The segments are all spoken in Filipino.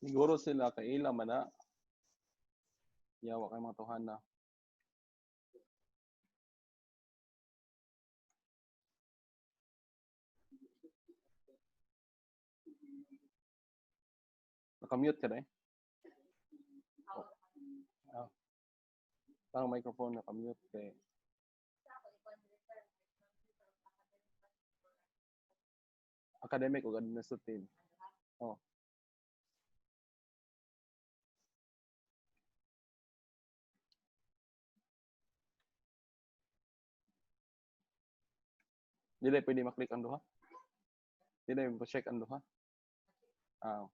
Siguro sila kaila man na. Yawa kay mga tuhan na. Nakamute ka na eh. Ah, parang microphone nakamute kay. Academic o administrative. Oh. Dili pwede maklik ang duha. Dili mo check ang duha. Ah.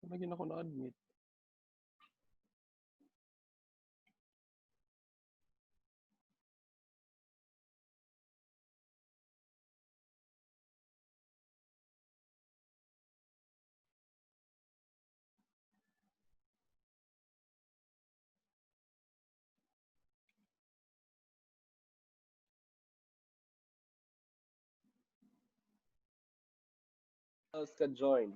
Lagi na ako na-admit. Else can join.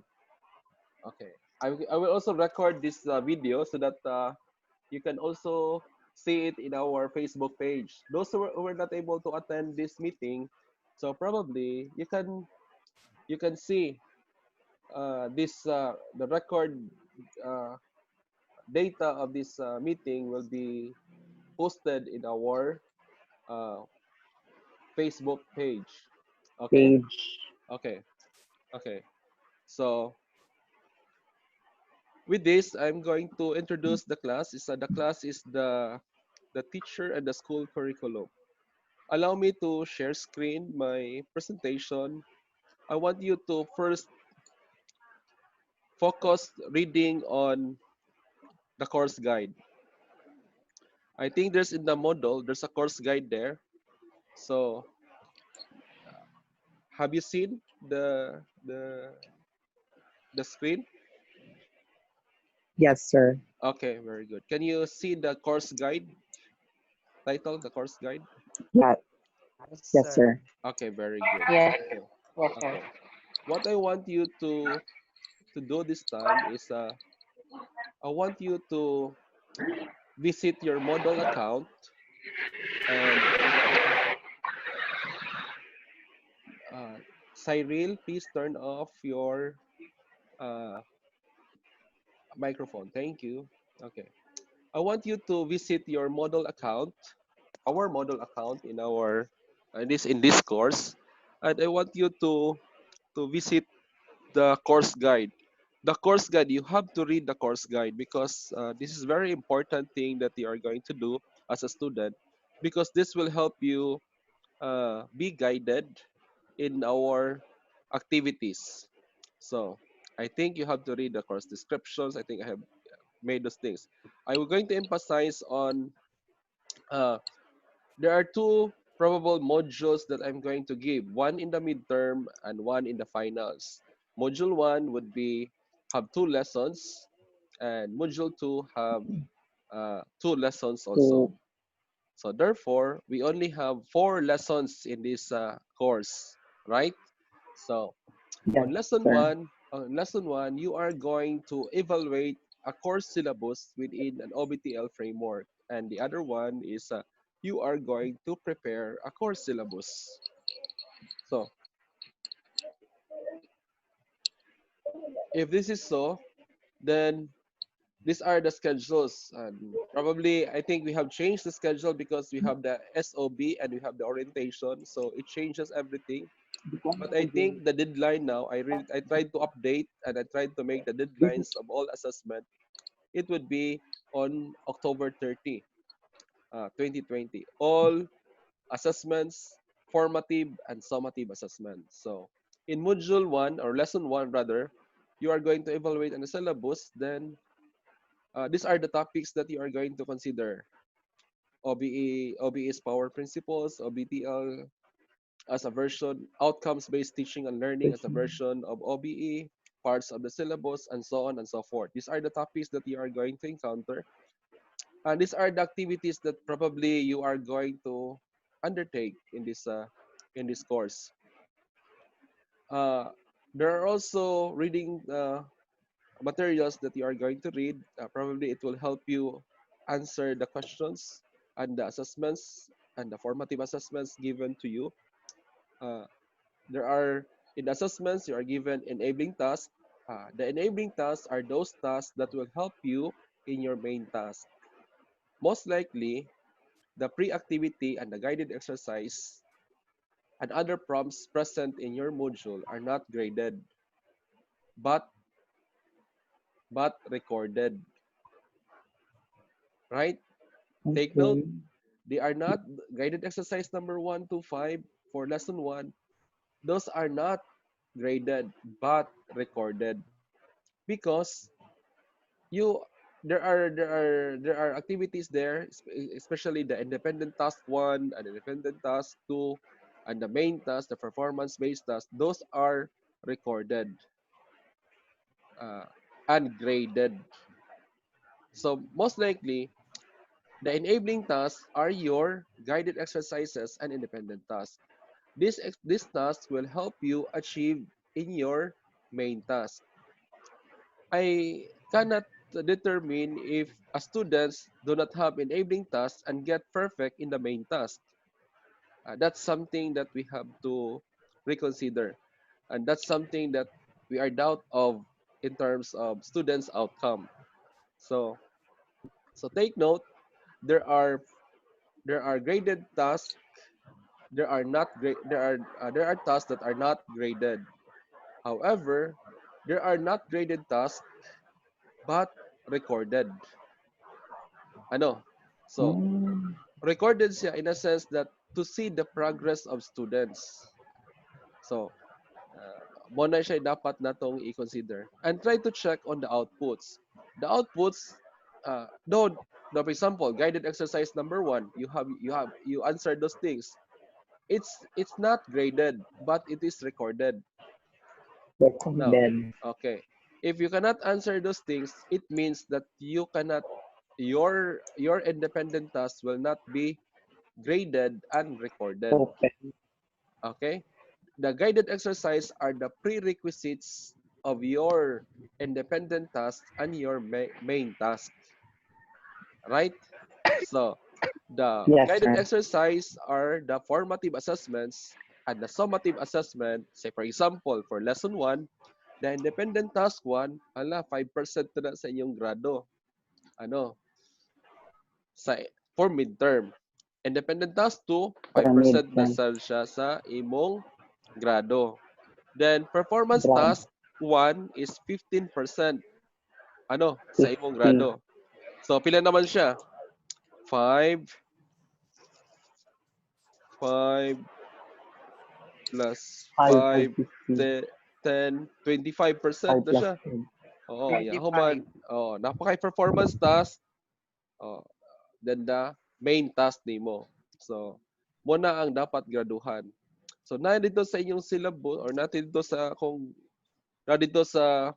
Okay. I will also record this video so that you can also see it in our Facebook page. Those who were not able to attend this meeting, so probably you can see this the record uh, data of this meeting will be posted in our uh, Facebook page. Okay. Page. Okay. Okay. So with this, I'm going to introduce the class. The class is the teacher and the school curriculum. Allow me to share screen my presentation. I want you to first focus reading on the course guide. I think there's in the module, there's a course guide there. So have you seen the screen? Yes, sir. Okay, very good. Can you see the course guide title, the course guide? Yeah, Yes, yes, sir. sir. Okay, very good. Yeah. Okay. Okay. Okay. What I want you to do this time is I want you to visit your Moodle account and uh, Cyril, please turn off your uh, microphone. Thank you. Okay. I want you to visit your Moodle account, our Moodle account in our in this course, and I want you to visit the course guide. The course guide, you have to read the course guide because this is very important thing that you are going to do as a student because this will help you be guided in our activities. So I think you have to read the course descriptions. I think I have made those things. I was going to emphasize on uh, there are two probable modules that I'm going to give, one in the midterm and one in the finals. Module 1 would be have 2 lessons and module 2 have 2 lessons also. So, So therefore, we only have 4 lessons in this course, right? So yes, sir. on lesson one, you are going to evaluate a course syllabus within an OBTL framework, and the other one is you are going to prepare a course syllabus. So if this is so, then these are the schedules, and probably I think we have changed the schedule because we have the SOB and we have the orientation, so it changes everything. But I think the deadline now, I tried to update and I tried to make the deadlines of all assessment. It would be on October 30, 2020. All assessments, formative and summative assessments. So in module 1 or lesson 1 rather, you are going to evaluate on the syllabus. Then these are the topics that you are going to consider. OBE's power principles, OBTL as a version, outcomes-based teaching and learning as a version of OBE, parts of the syllabus, and so on and so forth. These are the topics that you are going to encounter. And these are the activities that probably you are going to undertake in this course. Uh, there are also reading materials that you are going to read. Probably it will help you answer the questions and the assessments and the formative assessments given to you. Uh, there are in assessments you are given enabling tasks. The enabling tasks are those tasks that will help you in your main task. Most likely, the pre-activity and the guided exercise and other prompts present in your module are not graded but recorded, right? Take note, Okay. they are not guided exercise number 1 to 5 for lesson 1. Those are not graded but recorded because you there are activities there, especially the independent task 1 and independent task 2 and the main task, the performance based task. Those are recorded uh, and graded. So most likely the enabling tasks are your guided exercises and independent tasks. These tasks will help you achieve in your main task. I cannot determine if a students do not have enabling tasks and get perfect in the main task. That's something that we have to reconsider, and that's something that we are doubt of in terms of students' outcome. So, take note. There are graded tasks. There are not grade. There are tasks that are not graded. However, there are not graded tasks but recorded. Ano? So, Mm, recorded siya in a sense that to see the progress of students. So, mo na siya dapat natong i-consider. And try to check on the outputs. The outputs, don't, for example, guided exercise number 1, you answered those things. It's not graded, but it is recorded. Now, recommended. okay. If you cannot answer those things, it means that you cannot your independent tasks will not be graded and recorded. Open. Okay? The guided exercise are the prerequisites of your independent task and your main task, right? So, the Yes, guided sir. exercise are the formative assessments and the summative assessment. Say for example, for lesson 1, the independent task 1, 5% to na sa inyong grado. Ano? Sa for midterm. Independent task 2, For 5% na midterm. siya sa imong grado. Then performance Grab. task 1 is 15%. Ano? Sa imong 50. grado. So pila naman siya? 5 5 plus 5 by 5, 50. 10, 25% 5 na plus siya. 10. Oo, ya human. 25. Oh, napaka performance task. Oh, then the main task nimo. So, mo na ang dapat graduhan. So, na dito sa inyong syllabus or na dito sa kung na dito sa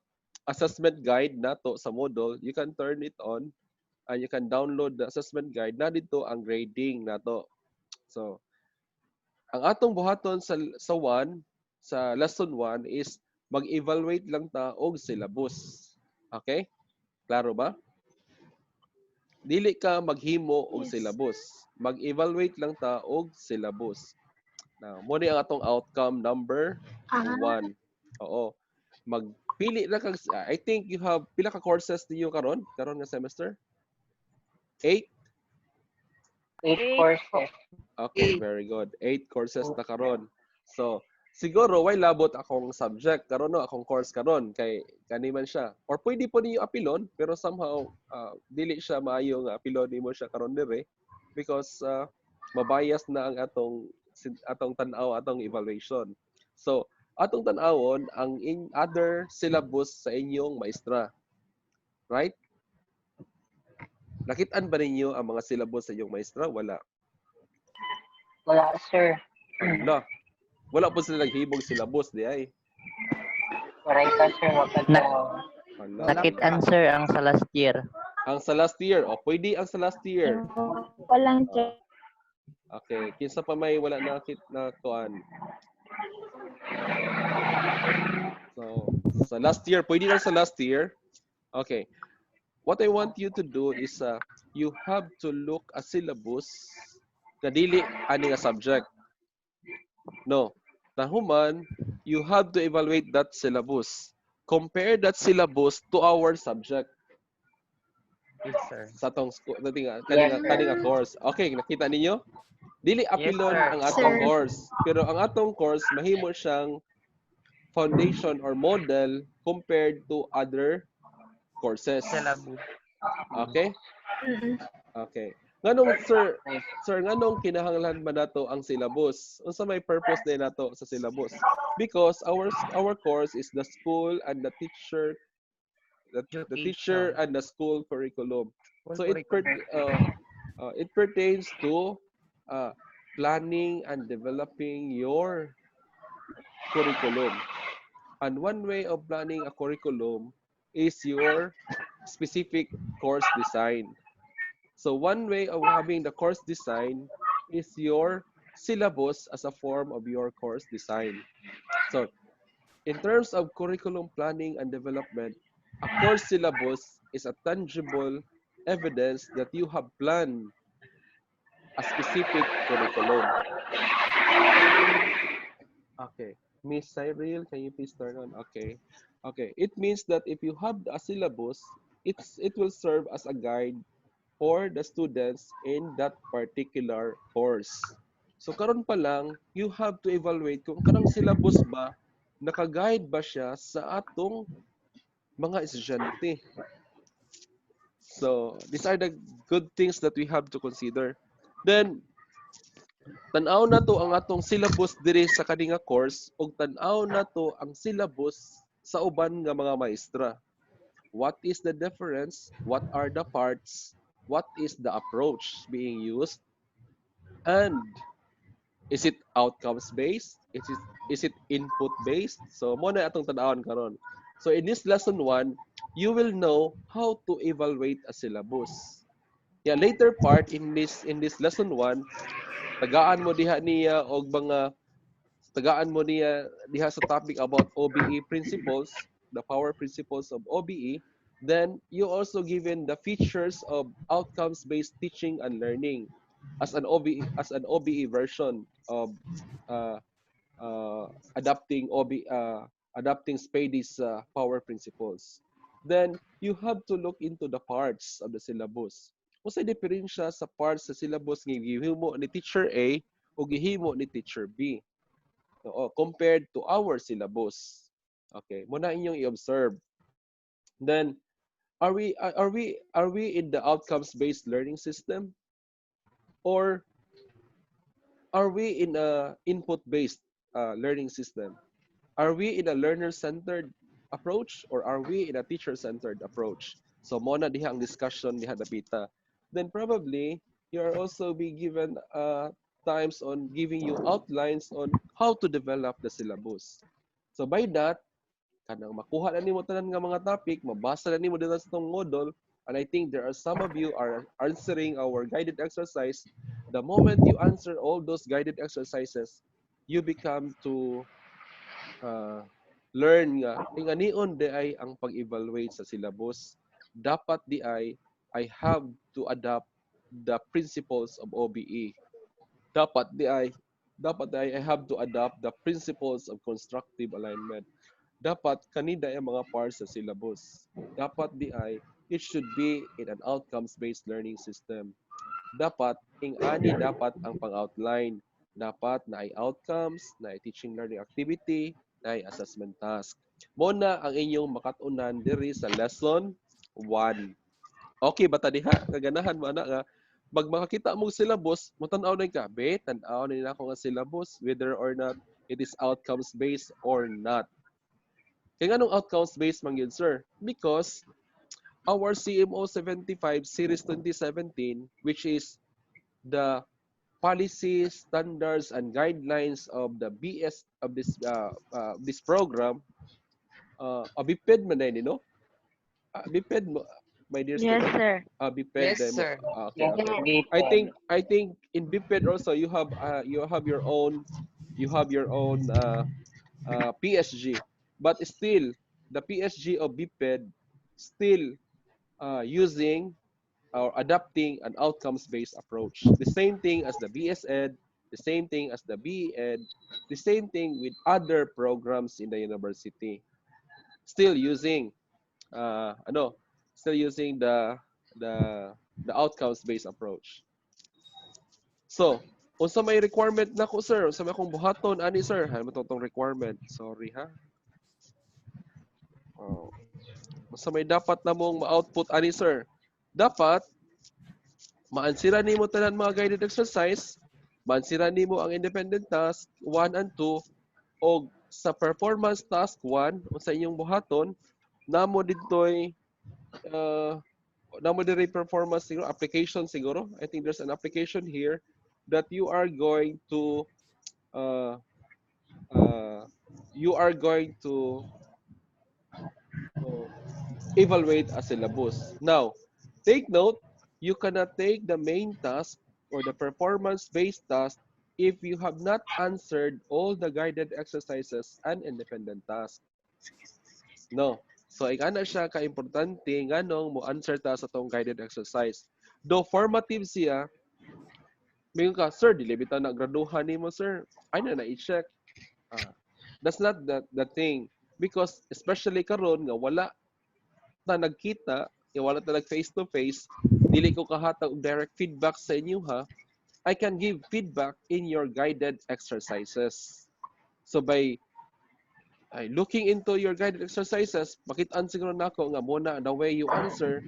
assessment guide nato sa Moodle, you can turn it on and you can download the assessment guide. Na dito ang grading nato. So, ang atong buhaton sa 1, sa lesson 1 is mag-evaluate lang ta og syllabus. Okay? Klaro ba? Dili ka maghimo og Yes. syllabus. Mag-evaluate lang ta og syllabus. Now, mo ni ang atong outcome number Ah, 1. Oo. Magpili na kag I think you have pila ka courses niyo karon nga semester? 8? 8 8 po. courses. Okay, very good. 8 courses na karon. So, siguro why labot akong subject karon no, akong course karon kay kani man siya. Or pwede po niyo apilon pero somehow dili siya maayo nga apilon nimo siya karon dire because mabias na ang atong tan-aw atong evaluation. So, atong tan-awon ang other syllabus sa inyong maestra, right? Nakit-an ba ninyo ang mga syllabus sa inyong maestra? Wala. Wala, sir. Hala. Wala po sila naghibog syllabus di ay. Maray ka, sir. Na, Hala. Wala nakit pa. answer ang sa last year. Ang sa last year, o pwede ang sa last year. Walang Ah, okay, kinsa pa may wala nakit na kuan. So, sa last year, pwede lang sa last year. Okay. What I want you to do is you have to look a syllabus na dili ani nga subject. No. Nahuman, you have to evaluate that syllabus. Compare that syllabus to our subject Yes, sir. sa tong school, Yes, kaninga sir. course. Okay, nakita ninyo? Dili Yes, apilon sir. ang atong Sir. course. Pero ang atong course mahimo siyang foundation or model compared to other courses. Syllabus. Okay? Mm-mm. Okay. Nganong sir, Nice. nganong kinahanglan man nato ang syllabus? Unsa may purpose din nato sa syllabus? Because our course is the school and the teacher Education. and the school curriculum. Full So curriculum. it pertains to uh, planning and developing your curriculum. And one way of planning a curriculum is your specific course design. So one way of having the course design is your syllabus as a form of your course design. So in terms of curriculum planning and development, a course syllabus is a tangible evidence that you have planned a specific curriculum. Okay. Miss Cyril, can you please turn on? Okay. Okay. It means that if you have a syllabus, it will serve as a guide for the students in that particular course. So karon pa lang, you have to evaluate kung kanang syllabus ba naka-guide ba siya sa atong mga estudyante. So these are the good things that we have to consider. Then tan-aw na to ang atong syllabus diri sa kaninga course ug tan-aw na to ang syllabus sa uban nga mga maestra. What is the difference? What are the parts? What is the approach being used? And is it outcomes based? Is it input based? So mo na atong tan-awon karon. So in this lesson 1, you will know how to evaluate a syllabus. Yeah, later part in this lesson 1, tagaan mo diha niya og mga tagaan mo niya diha sa topic about OBE principles, the power principles of OBE. Then you also given the features of outcomes-based teaching and learning as an OBE version of uh, uh, adapting Spady's power principles. Then you have to look into the parts of the syllabus. Usa diferensya sa parts sa syllabus nga gihimo ni teacher A o gihimo ni teacher B. Oo, compared to our syllabus. Okay, muna inyong i-observe. Then are we in the outcomes based learning system, or are we in a input based learning system? Are we in a learner-centered approach, or are we in a teacher-centered approach? So mona diha ang discussion diha dapita. Then probably you are also be given times on giving you outlines on how to develop the syllabus. So by that, kanang makuha na nimo tanan nga mga topic, mabasa na nimo dito sa tong module, and I think there are some of you are answering our guided exercise. The moment you answer all those guided exercises, you become to uh, learn nga ing anion di ay ang pag-evaluate sa syllabus. Dapat di ay I have to adapt the principles of OBE. Dapat di ay I have to adopt the principles of constructive alignment. Dapat kanida ang mga parts sa syllabus. Dapat di ay it should be in an outcomes-based learning system. Dapat ing-ani dapat ang pang-outline. Dapat na ay outcomes, na ay teaching learning activity, na ay assessment task. Muna ang inyong makatunan diri sa lesson 1. Okay ba ta diha? Kaganahan mo ana nga pag makakita mo syllabus, mo-tan-aw na ka, be, tan-aw na nila ako nga syllabus whether or not it is outcomes based or not. Kaya anong outcomes based man yun, sir? Because our CMO 75 Series 2017, which is the policies, standards, and guidelines of the BS of this program, BPEd man na yun, no? BPEd, my dear Yes, student. sir. BPEd, Yes, sir. okay, Yes, okay. be I fed. think I think in BPEd also you have your own PSG, but still the PSG of BPEd still using or adopting an outcomes-based approach. The same thing as the BSEd, the same thing as the BEd, the same thing with other programs in the university. Still using ano, still using the the outcomes-based approach. So, unsa may requirement na ko, sir? Unsa may akong buhaton ani, sir? Ano tong requirement? Sorry ha. Oh. Unsa may dapat namong ma-output ani, sir? Dapat maansira nimo tanan mga guided exercise, maansira nimo ang independent task 1 and 2, og sa performance task 1 unsa inyong buhaton namo didtoy uh, namo diri performance siguro application siguro. I think there's an application here that uh, uh, you are going to uh, evaluate a syllabus. Now, take note, you cannot take the main task or the performance-based task if you have not answered all the guided exercises and independent tasks. No. So, ana siya ka-importante nganong mo answer ta sa tong guided exercise. Though formative siya, may ka, sir, dili bitaw na graduhan nimo, sir. Ay na i-check. Ah, that's not the thing. Because especially karon nga wala na nagkita, wala na nag face to face, dili ko kahatag og direct feedback sa inyo ha. I can give feedback in your guided exercises. So by looking into your guided exercises, makit-an siguro nako nga muna the way you answer,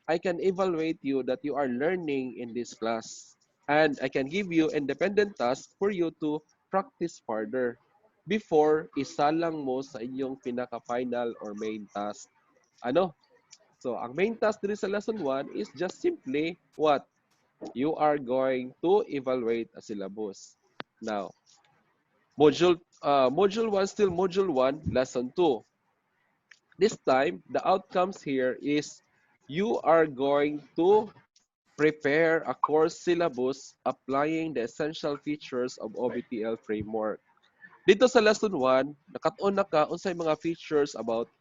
I can evaluate you that you are learning in this class. And I can give you independent tasks for you to practice further before isalang mo sa inyong pinaka-final or main task. Ano? So, ang main task dito sa lesson 1 is just simply what? You are going to evaluate a syllabus. Now, module 1, still module 1, lesson 2. This time, the outcomes here is you are going to prepare a course syllabus applying the essential features of OBTL framework. Dito sa lesson 1, nakat-on na ka unsay mga features about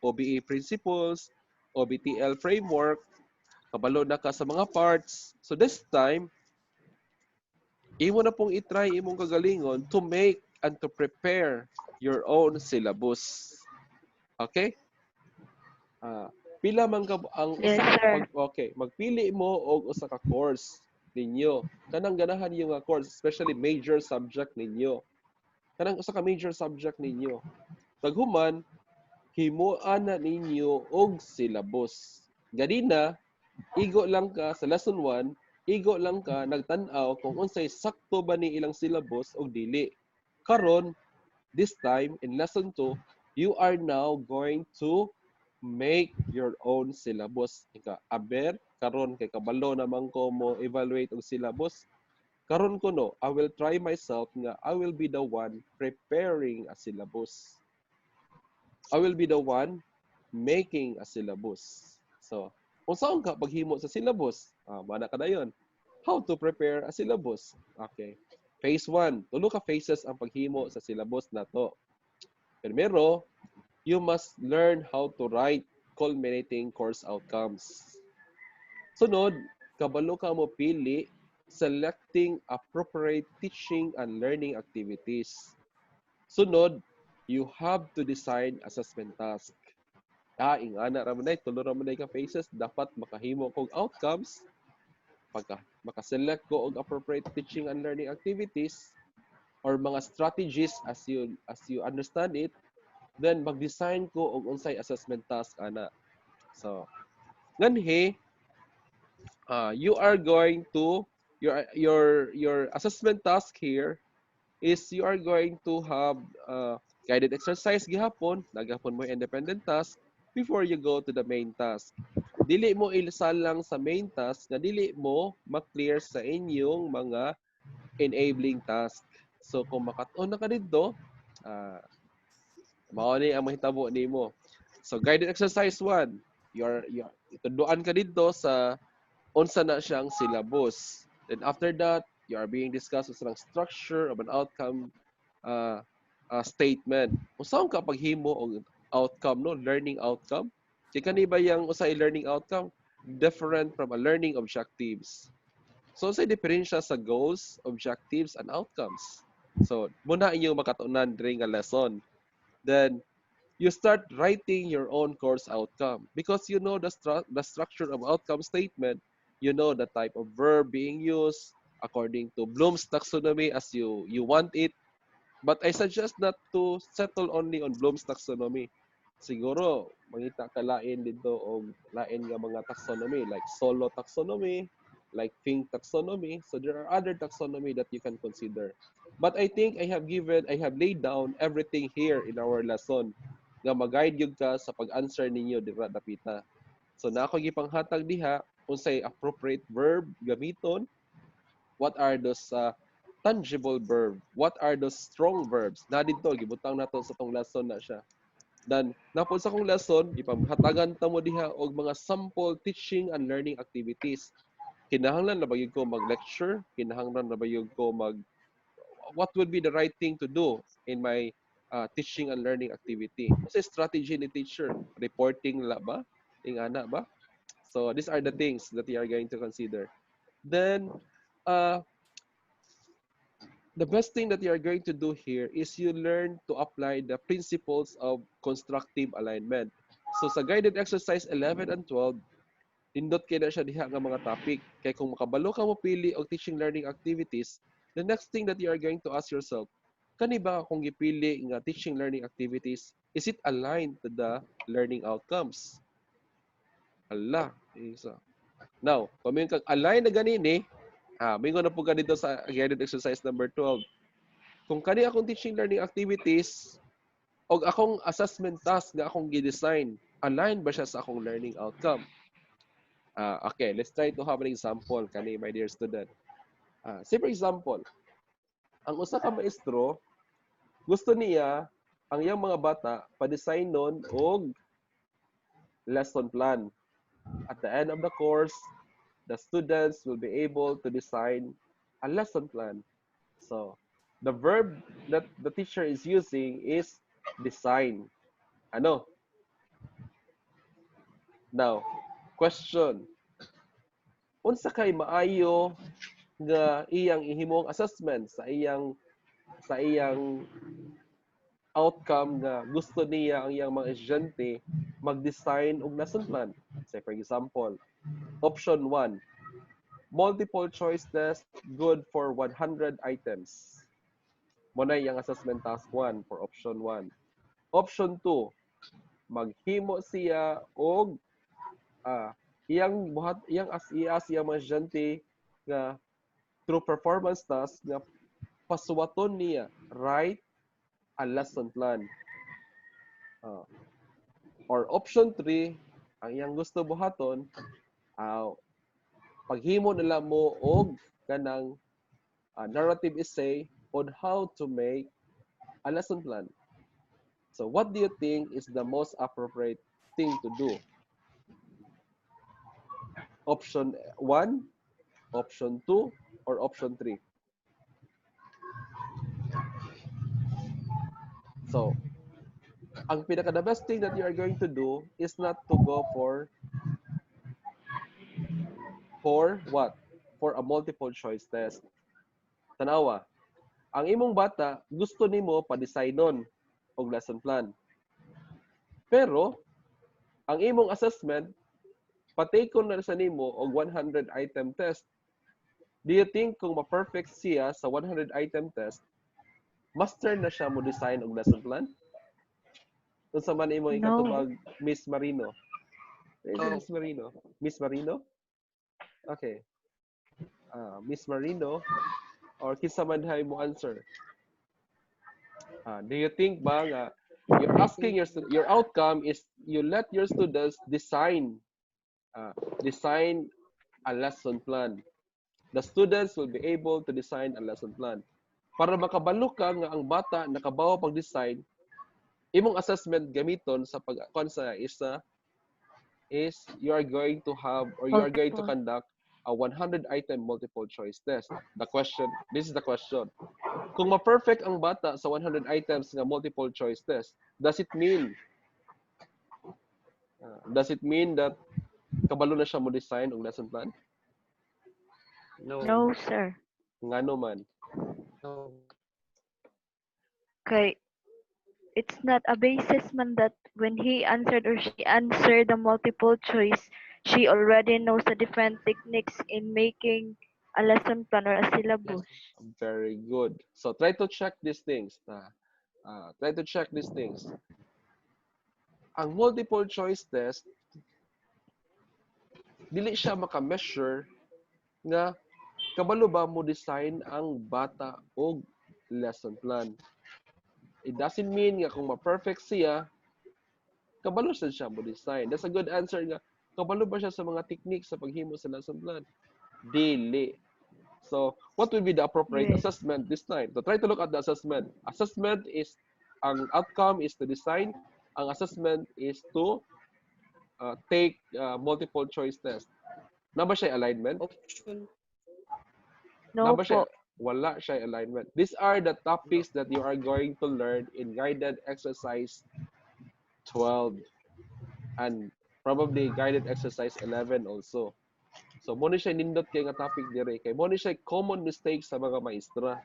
OBE principles, OBTL framework, kabalo na ka sa mga parts. So this time, imo na pong itry imong kagalingon to make and to prepare your own syllabus. Okay? Ah, pila man ka ang Yes, usa ka sir. magpili mo og usa ka course ninyo. Kanang ganahan yung nga course, especially major subject ninyo. Kanang usa ka major subject ninyo. Paghuman, himuan na ninyo og syllabus. Ganina, igo lang ka sa lesson 1, igo lang ka nagtan-aw kung unsay sakto ba ni ilang syllabus o dili. Karon, this time in lesson 2, you are now going to make your own syllabus. Ika, aber, karon kay kabalo naman ko mo evaluate og syllabus. Karon ko no, I will try myself nga I will be the one preparing a syllabus. I will be the one making a syllabus. So, kung saan ka paghimo sa syllabus? Mana ka dayon. How to prepare a syllabus? Okay. Phase 1. Tulo ka phases ang paghimo sa syllabus na to. Primero, you must learn how to write culminating course outcomes. Sunod, kabalo ka mo pili selecting appropriate teaching and learning activities. Sunod, you have to design assessment task. Ingana ra man ay tulo ra man ay ka phases dapat makahimo kog outcomes pagka makaselect ko og appropriate teaching and learning activities or mga strategies as you understand it, then mag-design ko og unsay assessment task ana. So, nganhi you are going to your assessment task here is you are going to have guided exercise gihapon, naghapon mo independent task before you go to the main task. Dili mo ilisal lang sa main task na dili mo ma-clear sa inyong mga enabling task. So kung makaton na ka dito, mao ni ang mahitabo nimo. So guided exercise 1, you're ituduan ka dito sa unsa na siyang syllabus. Then after that, you are being discussed sa structure of an outcome statement. Usaon ka paghimo og outcome no, learning outcome. Kay kani ba yang usay learning outcome different from a learning objectives. So say diferensya sa goals, objectives and outcomes. So muna inyo makatunan during a lesson. Then you start writing your own course outcome because you know the structure of outcome statement, you know the type of verb being used according to Bloom's taxonomy as you want it. But I suggest not to settle only on Bloom's taxonomy. Siguro mangita ka lain dito og lain nga mga taxonomy like solo taxonomy, like Fink taxonomy. So there are other taxonomy that you can consider. But I think I have laid down everything here in our lesson nga mag-guide yun ka sa pag-answer ninyo dira dapita. So na ako gipanghatag diha unsay appropriate verb gamiton, what are those tangible verb, what are those strong verbs. Na dito gibutang nato sa tong lesson na siya. Dan napod sa kong lesson ipamhatagan ta mo diha og mga sample teaching and learning activities. Kinahanglan na ba gyud ko mag-lecture? Kinahanglan na ba gyud ko what would be the right thing to do in my teaching and learning activity? Kasi strategy ni teacher, reporting la ba? Ingana ba? So these are the things that you are going to consider. Then the best thing that you are going to do here is you learn to apply the principles of constructive alignment. So sa guided exercise 11 and 12, nindot kay na siya diha nga mga topic. Kay kung makabalo ka mo pili og teaching learning activities, the next thing that you are going to ask yourself, kani ba akong gipili nga teaching learning activities, is it aligned to the learning outcomes? Hala, isa. Now, kung may kag align na ganini, mingon na po ka dito sa guided exercise number 12. Kung kani akong teaching learning activities og akong assessment task nga akong gi-design, align ba siya sa akong learning outcome? Okay, let's try to have an example kani my dear student. Say for example, ang usa ka maestro gusto niya ang iyang mga bata pa-designon og lesson plan. At the end of the course, the students will be able to design a lesson plan. So, the verb that the teacher is using is design. Ano? Now, question. Unsa kay maayo nga iyang ihimong assessment sa iyang outcome nga gusto niya ang iyang mga estudyante mag-design og lesson plan. Say for example, option 1, multiple choice test good for 100 items. Mo na iyang assessment task 1 for option 1. Option 2, maghimo siya og iyang mga estudyante nga through performance task nga pasuwaton niya write a lesson plan. Uh, or option 3, ang iyang gusto buhaton, paghimo nila mo og kanang narrative essay on how to make a lesson plan. So what do you think is the most appropriate thing to do? Option 1, option 2, or option 3? So, ang pinaka the best thing that you are going to do is not to go for what? For a multiple choice test. Tanawa, ang imong bata gusto nimo pa-designon og lesson plan. Pero ang imong assessment patakon na sa nimo og 100 item test. Do you think kung ma-perfect siya sa 100 item test, master na siya mo design og lesson plan? Unsa man imong ikatubag, Miss Marino? Miss Marino? Miss Marino? Okay. Miss Marino, or kinsa man hay mo answer? Do you think ba nga you're asking your outcome is you let your students design a lesson plan. The students will be able to design a lesson plan. Para makabalo ka nga ang bata nakabawa pag-design, imong assessment gamiton sa pag-konsa is you are going to have or you are going to conduct a 100 item multiple choice test. This is the question. Kung ma-perfect ang bata sa 100 items nga multiple choice test, does it mean that kabalo na siya mo design og lesson plan? No, sir. Ngano man? No. Okay. It's not a basis man that when he answered or she answered the multiple choice, she already knows the different techniques in making a lesson plan or a syllabus. Very good. So try to check these things. Try to check these things. Ang multiple choice test, dili siya maka-measure nga kabalo ba mo design ang bata og lesson plan. It doesn't mean nga kung ma-perfect siya, kabalo siya mo design. That's a good answer nga. Kabalo ba siya sa mga techniques sa paghimo sa lesson plan? Dili. So, what will be the appropriate assessment this time? So, try to look at the assessment. Assessment is, ang outcome is to design. Ang assessment is to take multiple choice test. Na ba siya alignment? No po. Wala siya alignment. These are the topics that you are going to learn in guided exercise 12 and probably guided exercise 11 also. So, mo ni siya nindot kay nga topic dire. Kay mo ni siya common mistakes sa mga maestra.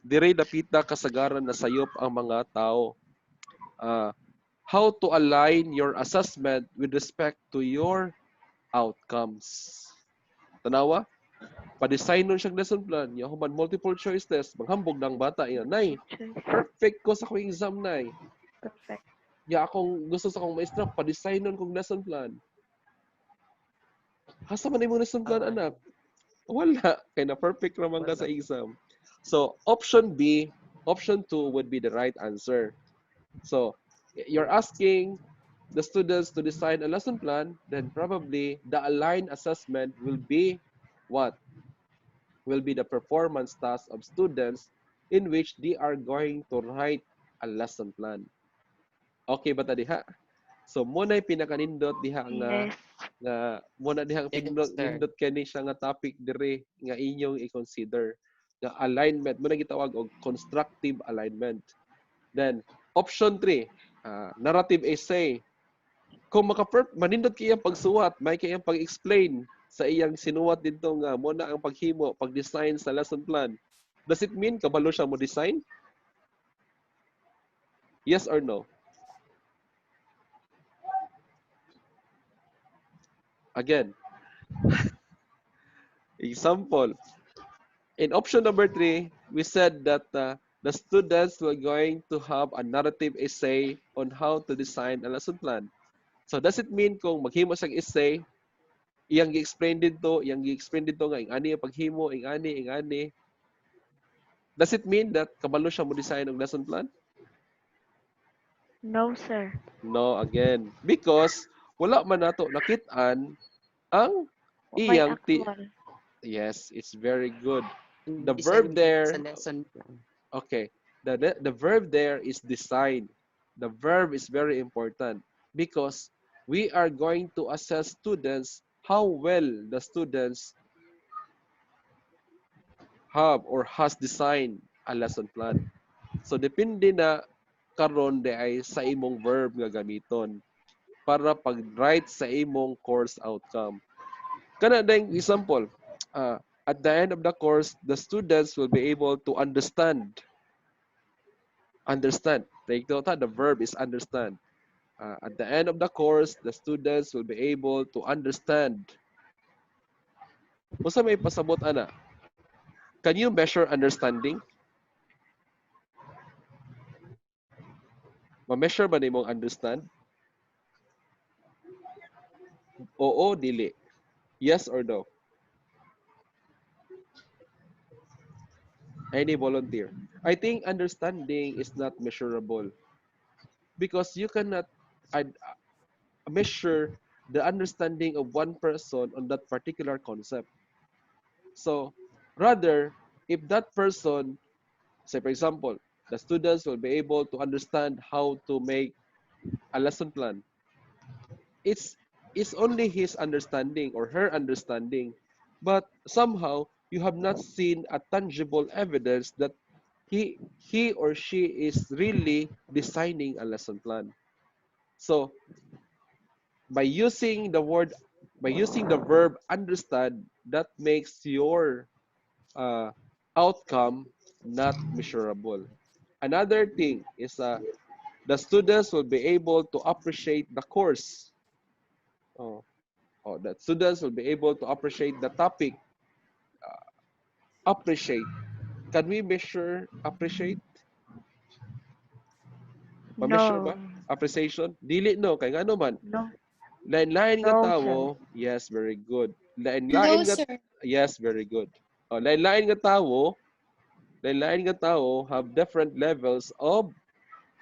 Dire dapita kasagaran na sayop ang mga tao. How to align your assessment with respect to your outcomes. Tanawa? Pa-design nun siyang lesson plan. Yung human multiple choice test, maghambog ng bata. Yan, nay, perfect ko sa akong exam, nay. Perfect. Ya akong gusto sa akong maestra, pa-design nun kong lesson plan. Hasa man yung lesson plan, anak? Wala. Kaya na perfect naman ka sa exam. So, option B, option 2 would be the right answer. So, you're asking the students to design a lesson plan, then probably the aligned assessment will be what? Will be the performance task of students in which they are going to write a lesson plan. Okay ba tadi ha? So muna pinakanindot diha Yes. nga muna dihang Yes, sir. nindot kani siya nga topic dire nga inyong i-consider nga alignment muna gitawag og constructive alignment. Then option 3, narrative essay. Kung manindot kaya pagsuwat, may kaya pag-explain sa iyang sinuwat dito nga muna ang paghimo, pag-design sa lesson plan. Does it mean kabalo siya mo design? Yes or no? Again, example. In option number 3, we said that the students were going to have a narrative essay on how to design a lesson plan. So does it mean kung maghimo siyang essay, iyang gi-explain dito nga ingani ang paghimo, ingani. Does it mean that kabalo siya mo design og lesson plan? No, sir. No, again. Because wala man nato nakit-an ang May iyang actual. yes, it's very good. Ang The design verb sa there, lesson plan. okay. The verb there is design. The verb is very important because we are going to assess students how well the students have or has designed a lesson plan. So depende na karon de ay sa imong verb nga gamiton para pag-write sa imong course outcome. Kana dayong example, at the end of the course, the students will be able to understand. Understand. Take note, the verb is understand. At the end of the course, the students will be able to understand. Kung sa may pasabot ana, can you measure understanding? Ma-measure ba nimong understand? Oo, dili. Yes or no? Any volunteer? I think understanding is not measurable because you cannot measure the understanding of one person on that particular concept. So, rather, if that person, say for example, the students will be able to understand how to make a lesson plan, it's only his understanding or her understanding, but somehow you have not seen a tangible evidence that he or she is really designing a lesson plan. So by using the verb understand, that makes your uh, outcome not measurable. Another thing is the students will be able to appreciate the course. Oh, the students will be able to appreciate the topic. Appreciate. Can we measure appreciate? Ma-measure No. ba? Appreciation? Dili no, kay ngano man. No. Lain-lain nga No, sir. tawo, yes, very good. No, Lain-lain nga, sir. yes, very good. Oh, lain-lain nga tawo have different levels of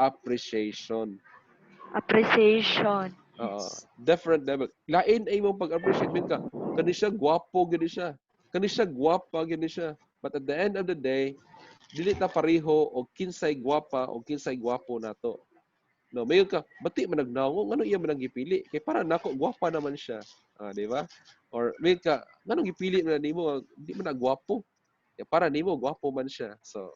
appreciation. Appreciation. Yes. Different level. Lain ay mong pag-appreciate din ka. Kani siya gwapo gini siya. Kani siya gwapa gini siya. But at the end of the day, dili ta pareho og kinsay gwapa o kinsay gwapo nato. No, mayon ka, bati man nagnawo, ngano iya man ang gipili? Kay para nako gwapa naman siya. Di ba? Or mayon ka, nganong gipili man nimo, di man nagwapo. Kay para nimo gwapo man siya. So,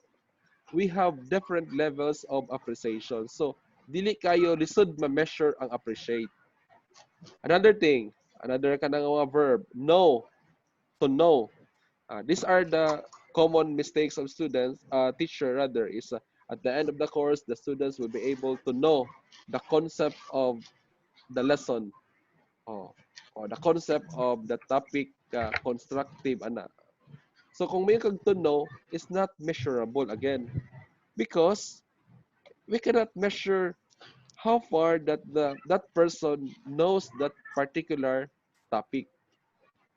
we have different levels of appreciation. So, dili kayo lisod ma-measure ang appreciate. Another thing, another kanang mga verb, know, to know. These are the common mistakes of students, teacher rather, is at the end of the course, the students will be able to know the concept of the lesson, or the concept of the topic, constructive, ana. So kung may kag to know, is not measurable again because we cannot measure how far that person knows that particular topic.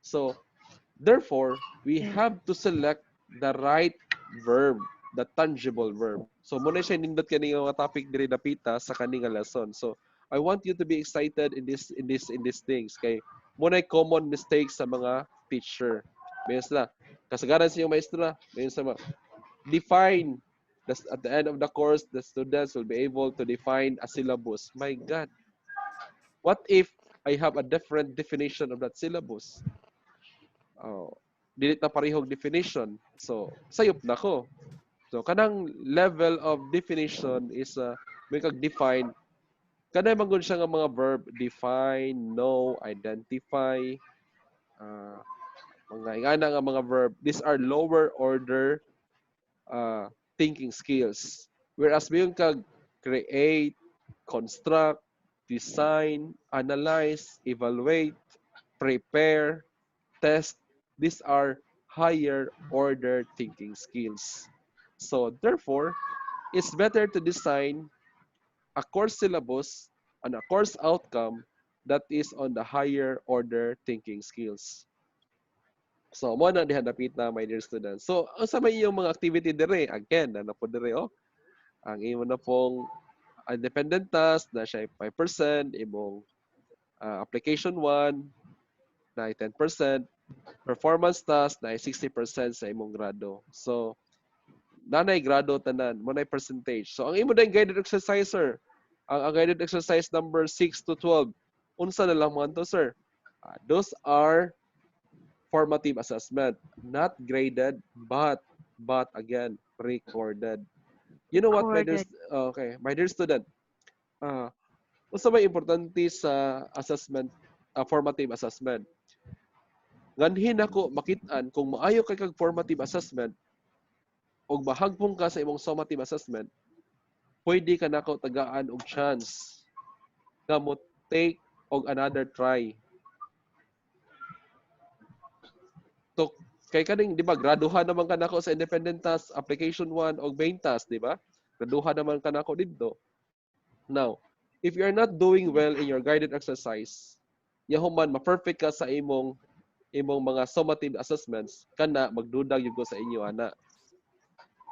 So therefore, we Yes. have to select the right verb, the tangible verb. So muna siya nindot kani nga topic diri dapita sa kani nga lesson. So I want you to be excited in these things kay muna common mistakes sa mga teacher. Mayos la kasagaran sa iyong maestra, mayos sa define at the end of the course, the students will be able to define a syllabus. My God, What if I have a different definition of that syllabus? Oh, dili ta parehong definition. So, sayop na ko. So, kanang level of definition is may kag-define. Kanay man siya nga mga verb, define, know, identify, uh, mga ingana nga mga verb. These are lower order thinking skills. Whereas may kag create, construct, design, analyze, evaluate, prepare, test, these are higher order thinking skills. So therefore, it's better to design a course syllabus and a course outcome that is on the higher order thinking skills. So, mo na diha dapit na, my dear students. So, ang sa may iyong mga activity dire, again, na po dire, oh, ang imo na pong independent task na siya 5%, imong application 1 na 10%, performance task na 60% sa imong grado. So, nanay grado tanan, mo na percentage. So, ang imo na guided exercise, sir, ang guided exercise number 6 to 12, unsa na lang mo to, sir? Those are formative assessment, not graded, but again, recorded. You know what, my dear, Recorded. okay, my dear student, unsa may importante sa assessment, formative assessment? Nganhin ako makit-an kung maayo kay kag formative assessment og mahagpong ka sa imong summative assessment, pwede ka nako tagaan og chance nga mo take og another try. To kay kaning di ba graduhan naman ka nako sa independent task application 1 og main task, di ba? Graduhan naman ka nako didto. Now, if you are not doing well in your guided exercise, yahuman ma-perfect ka sa imong mga summative assessments, kana magdudag yun ko sa inyo ana.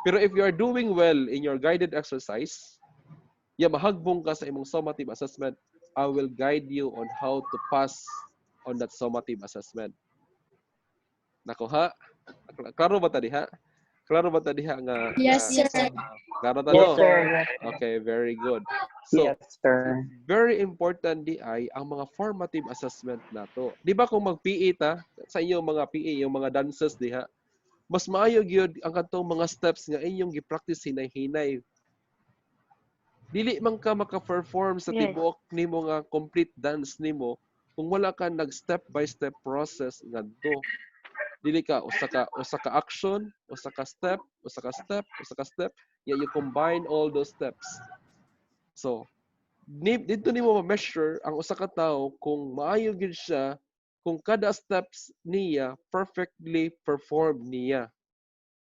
Pero if you are doing well in your guided exercise, ya mahagbong ka sa imong summative assessment, I will guide you on how to pass on that summative assessment. Nako ha? Klaro ba ta diha? Klaro ba ta diha nga Yes, sir. klaro ta Yes, no? sir. Yes, Okay, very good. So, yes, sir. very important di ay ang mga formative assessment nato. Di ba kung mag-PE ta sa inyong mga PE, yung mga dances diha, mas maayo gyud ang katong mga steps nga inyong gi-practice hinay-hinay. Dili man ka maka-perform sa Yes. tibuok nimo nga complete dance nimo kung wala ka nag step by step process ngadto. Dili ka usa ka action, usa ka step, usa ka step, usa ka step, yeah, you combine all those steps. So, dito nimo ma-measure ang usa ka tawo kung maayo gyud siya kung kada steps niya perfectly performed niya.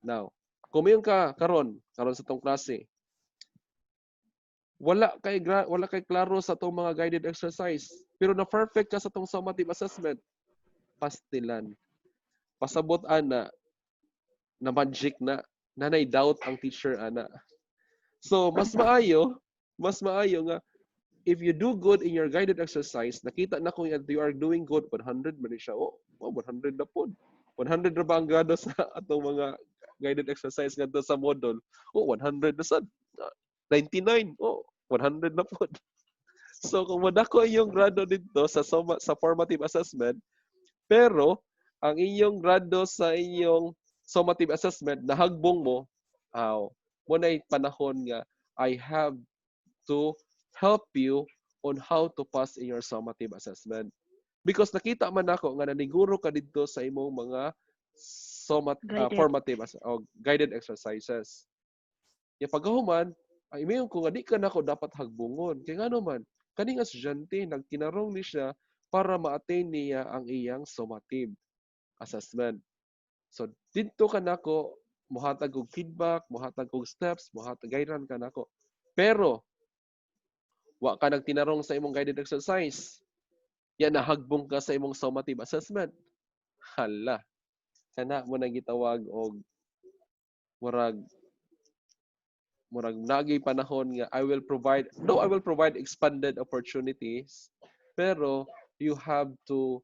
Now, kung mayon ka karon sa tong klase, wala kay klaro sa tong mga guided exercise, pero na perfect ka sa tong summative assessment, pastilan. Pasabot ana na magic na nanay doubt ang teacher ana. So mas maayo nga if you do good in your guided exercise, nakita na ko nga you are doing good 100 man siya. Oh, 100 na pod. 100 na ba ang grado sa atong mga guided exercise ngadto sa module? Oh, 100 na sad. 99. Oh, 100 na pod. So kung madako yung grado dito sa formative assessment, pero ang inyong grado sa inyong summative assessment nahagbong mo, aw, mo na panahon nga I have to help you on how to pass in your summative assessment. Because nakita man ako nga naniguro ka dito sa imong mga Guided. formative o guided exercises. Ya paghuman, ay mayon ko nga di ka nako dapat hagbungon. Kay ngano man, kaning estudyante nagtinarong ni siya para ma-attain niya ang iyang summative assessment. So dito ka nako mohatag og feedback, mohatag og steps, mohatag guideline ka nako. Pero wa ka nagtinarong sa imong guided exercise. Ya nahagbong ka sa imong summative assessment. Hala. Kana mo na gitawag og murag nagi panahon nga I will provide expanded opportunities, pero you have to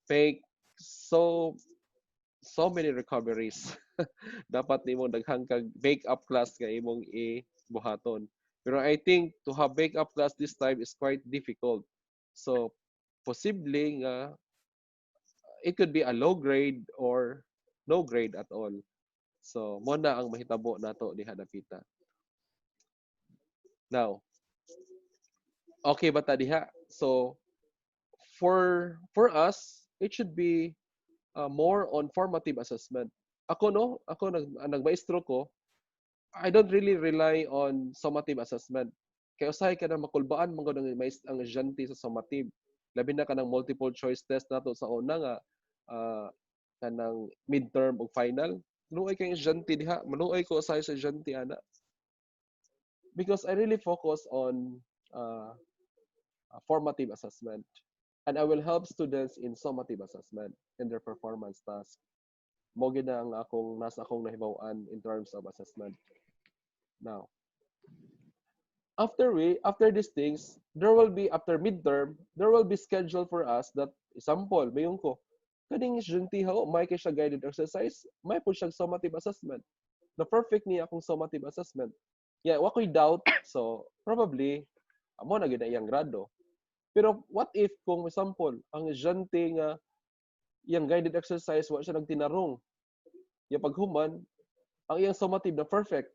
make so many recoveries. Dapat nimo daghang kag make up class nga imong buhaton. Pero I think to have backup class this time is quite difficult. So, possibly nga, it could be a low grade or no grade at all. So, mo na ang mahitabo nato diha dapita. Now, okay ba ta diha? So, for us, it should be more on formative assessment. Ako no, ako nagmaestro ko, I don't really rely on summative assessment. Kaya usahay ka na makulbaan mo ang ang estudyante sa summative. Labi na ka ng multiple choice test nato sa una nga uh, kanang midterm o final. Manuoy kay estudyante diha, manuoy ko usahay sa estudyante ana. Because I really focus on uh, formative assessment. And I will help students in summative assessment in their performance task. Mo gid ang akong nahibaw-an in terms of assessment. Now, after these things, there will be after midterm, there will be schedule for us that example, mayon ko kaning estudyante ho, may kay siya guided exercise, may po siya summative assessment. The perfect niya akong summative assessment. Yeah, wa ko'y doubt. So, probably amo na gid na iyang grado. Pero what if kung example, ang estudyante nga iyang guided exercise wa siya nagtinarong. Ya paghuman, ang iyang summative na perfect.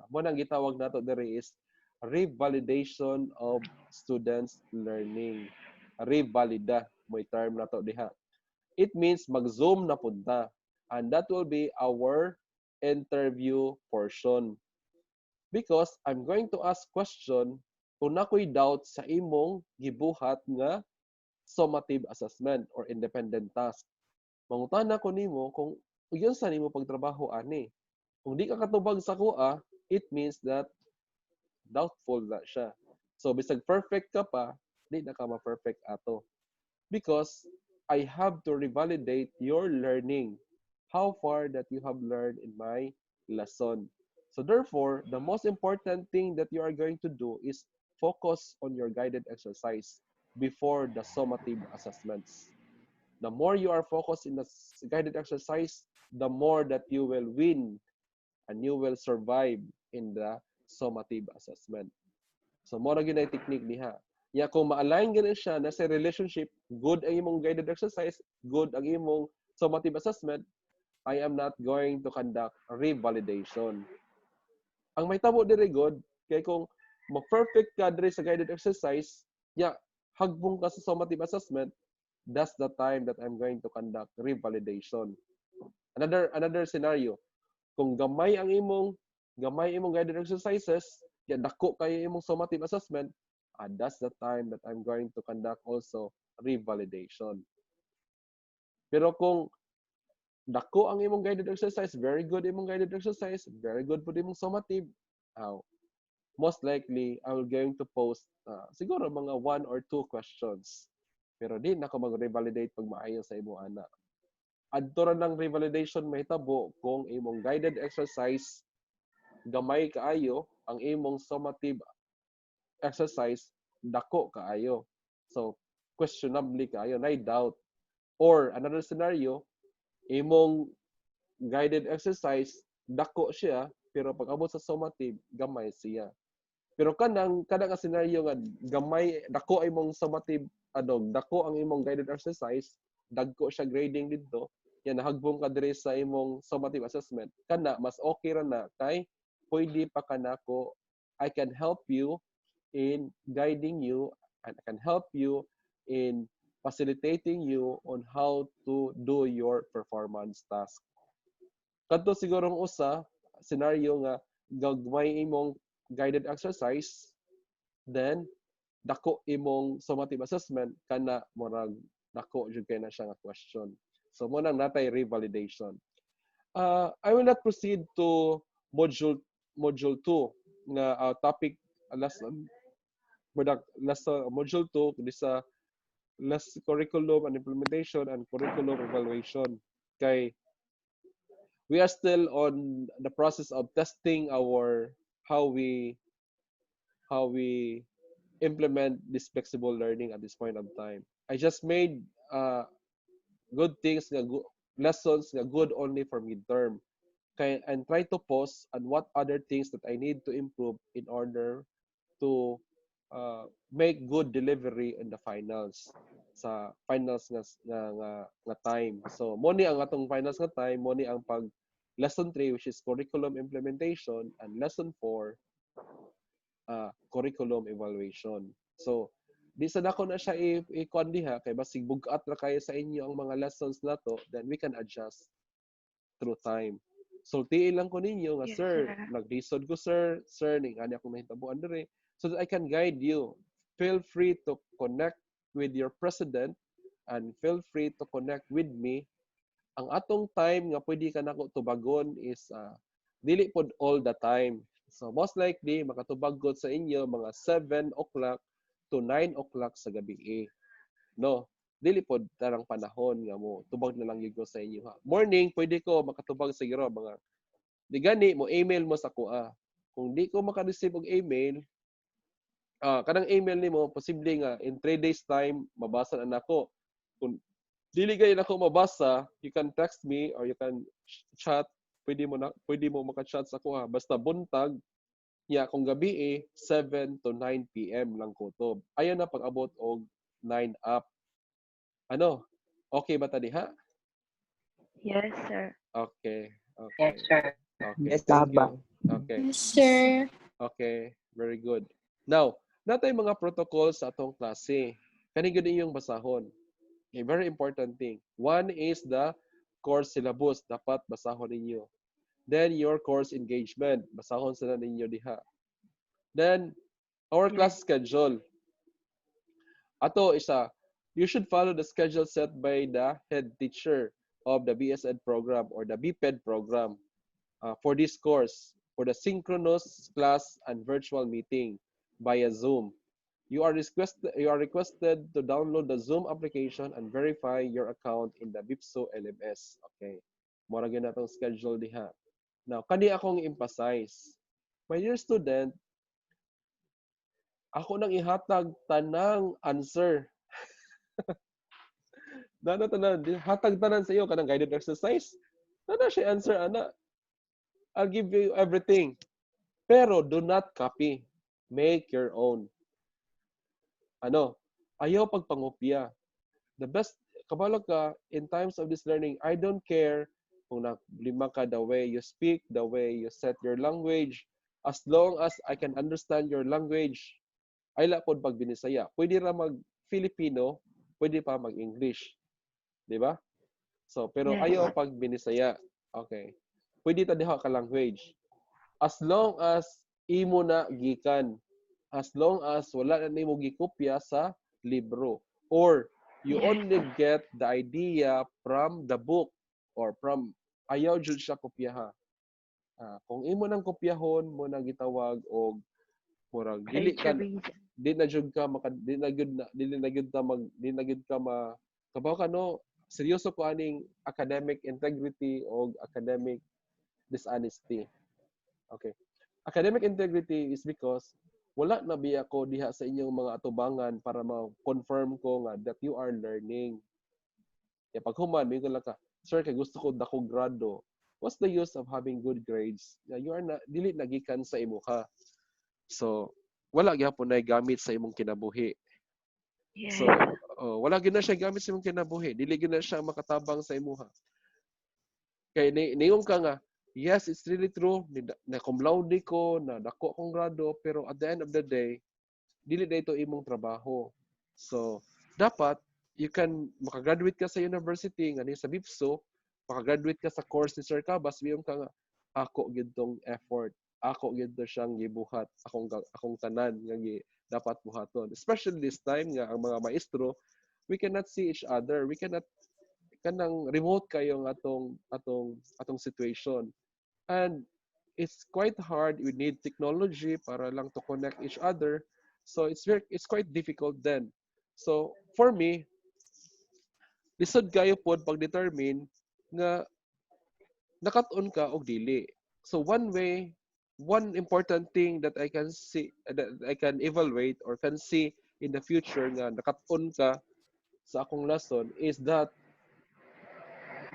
Mo nang gitawag nato diri is revalidation of students learning. Revalida mo term nato diha. It means mag-zoom na punta. And that will be our interview portion. Because I'm going to ask question kung nakoy doubt sa imong gibuhat nga summative assessment or independent task. Mangutana ko nimo kung uyon sa nimo pagtrabaho ani. Kung di ka katubag sa kuha, it means that doubtful na siya. So bisag perfect ka pa, di na ka ma-perfect ato. Because I have to revalidate your learning. How far that you have learned in my lesson. So therefore, the most important thing that you are going to do is focus on your guided exercise before the summative assessments. The more you are focused in the guided exercise, the more that you will win and you will survive in the summative assessment. So, mo ra gyud ay technique diha. Ya kung ma-align gani siya na sa relationship, good ang imong guided exercise, good ang imong summative assessment, I am not going to conduct revalidation. Ang may tabo diri god kay kung ma-perfect ka diri sa guided exercise, ya hagbong ka sa summative assessment, that's the time that I'm going to conduct revalidation. Another scenario, kung gamay imong guided exercises, ya dako kayo imong summative assessment, that's the time that I'm going to conduct also revalidation. Pero kung dako ang imong guided exercise, very good imong guided exercise, very good pud imong summative, most likely I will going to post siguro mga 1 or 2 questions. Pero di na ko mag-revalidate pag maayo sa imong ana. Adto ra ng revalidation mahitabo kung imong guided exercise gamay kaayo, ang imong summative exercise dako kaayo. So questionably kaayo, na doubt. Or another scenario, imong guided exercise dako siya pero pag abot sa summative gamay siya. Pero kanang nga scenario nga gamay dako ay imong summative dako ang imong guided exercise, dagko siya grading didto, yan nahagbong ka diri sa imong summative assessment. Kana mas okay ra na kay pwede pa kanako, I can help you in guiding you and I can help you in facilitating you on how to do your performance task. Kadto sigurong usa scenario nga gagmay imong guided exercise, then dako imong summative assessment, kana murag dako jud kay na siya nga question. So mo nang natay revalidation. I will not proceed to module 2 nga topic lesson module 2 di sa curriculum and implementation and curriculum evaluation. Kay we are still on the process of testing our how we implement this flexible learning at this point of time. I just made good things lessons nga good only for midterm. and try to pause on what other things that I need to improve in order to make good delivery in the finals sa finals nga time. So mo ni ang atong finals nga time, mo ni ang pag lesson 3 which is curriculum implementation and lesson 4 curriculum evaluation. So di sa dako na siya i-kuan diha kay basig bugat ra kayo sa inyo ang mga lessons nato, then we can adjust through time. Sultiin lang ko ninyo nga, Yes, sir, sir. naglisod ko, sir, ning ani akong nahitabuan dire, so that I can guide you. Feel free to connect with your president and feel free to connect with me. Ang atong time nga pwede ka nako tubagon is dili pod all the time. So most likely makatubag gud sa inyo mga 7 o'clock to 9 o'clock sa gabi. No, dili pod tarang panahon nga mo tubag na lang gyud ko sa inyo ha. Morning pwede ko makatubag siguro mga di gani mo email mo sa kuha. Kung di ko maka-receive og email, kanang email nimo posible nga in 3 days time mabasa na nako. Kung dili gay nako mabasa, you can text me or you can chat. Pwede mo maka-chat sa kuha basta buntag ya kung gabi 7 to 9 PM lang kutob. Ayon na pag-abot og 9 up. Ano? Okay ba ta diha? Yes, sir. Okay. Yes, Okay. sir. Okay. Yes, Thank Papa. you. Okay. Yes, sir. Okay. Very good. Now, natay mga protocols sa atong klase. Kani gyud inyong basahon. A very important thing. One is the course syllabus. Dapat basahon ninyo. Then, your course engagement. Basahon sila ninyo diha. Then, our Yes. class schedule. Ato isa, you should follow the schedule set by the head teacher of the BSEd program or the BPEd program for this course, for the synchronous class and virtual meeting via Zoom. You are requested to download the Zoom application and verify your account in the BIPSO LMS. Okay. Mura gyud natong schedule diha. Now, kani akong emphasize. My dear student, ako nang ihatag tanang answer. Nana tanan, hatag tanan sa iyo kanang guided exercise. Nana siya answer ana. I'll give you everything. Pero do not copy. Make your own. Ano? Ayaw pagpangopya. The best, kabalo ka, in times of this learning, I don't care kung naglima ka the way you speak, the way you set your language, as long as I can understand your language, ay lapod pag binisaya. Pwede ra mag-Filipino, pwede pa mag-English. Di ba? So, pero Yes. ayaw pag binisaya. Okay. Pwede ta diha ka language. As long as imo na gikan, as long as wala na nimo gikopya sa libro, or you Yes. only get the idea from the book or from ayaw jud siya kopyaha. Kung imo nang kopyahon mo na gitawag og murag Plagiarism. di na jud ka maka dili na jud ta mag di na jud ka kabaw ka no seryoso ko aning academic integrity o academic dishonesty. Okay. Academic integrity is because wala na biya ko diha sa inyong mga atubangan para ma-confirm ko nga that you are learning. Kaya pag human, may lang ka, sir, kay gusto ko dako grado. What's the use of having good grades? You are na, dili nagikan sa imo ka. So, wala gyapon na gamit sa imong kinabuhi. Yes. So, wala gyud na siya gamit sa imong kinabuhi. Dili gyud na siya makatabang sa imuha. Kay niingon ka nga, yes, it's really true. Na cum laude ko, na dako akong grado, pero at the end of the day, dili na ito imong trabaho. So, dapat, you can makagraduate ka sa university, nga sa BIPSO, makagraduate ka sa course ni Sir Cabas, biyong ka nga, ako gyud tong effort. Ako gyud to siyang gibuhat. Akong tanan nga dapat buhaton. Especially this time nga ang mga maestro, we cannot see each other. We cannot kanang remote kayo ng atong situation. And it's quite hard. We need technology para lang to connect each other. So it's quite difficult then. So for me, lisod kayo pod pag-determine nga nakat-on ka og dili. So one important thing that I can see, that I can evaluate or can see in the future nga nakat-on ka sa akong lesson is that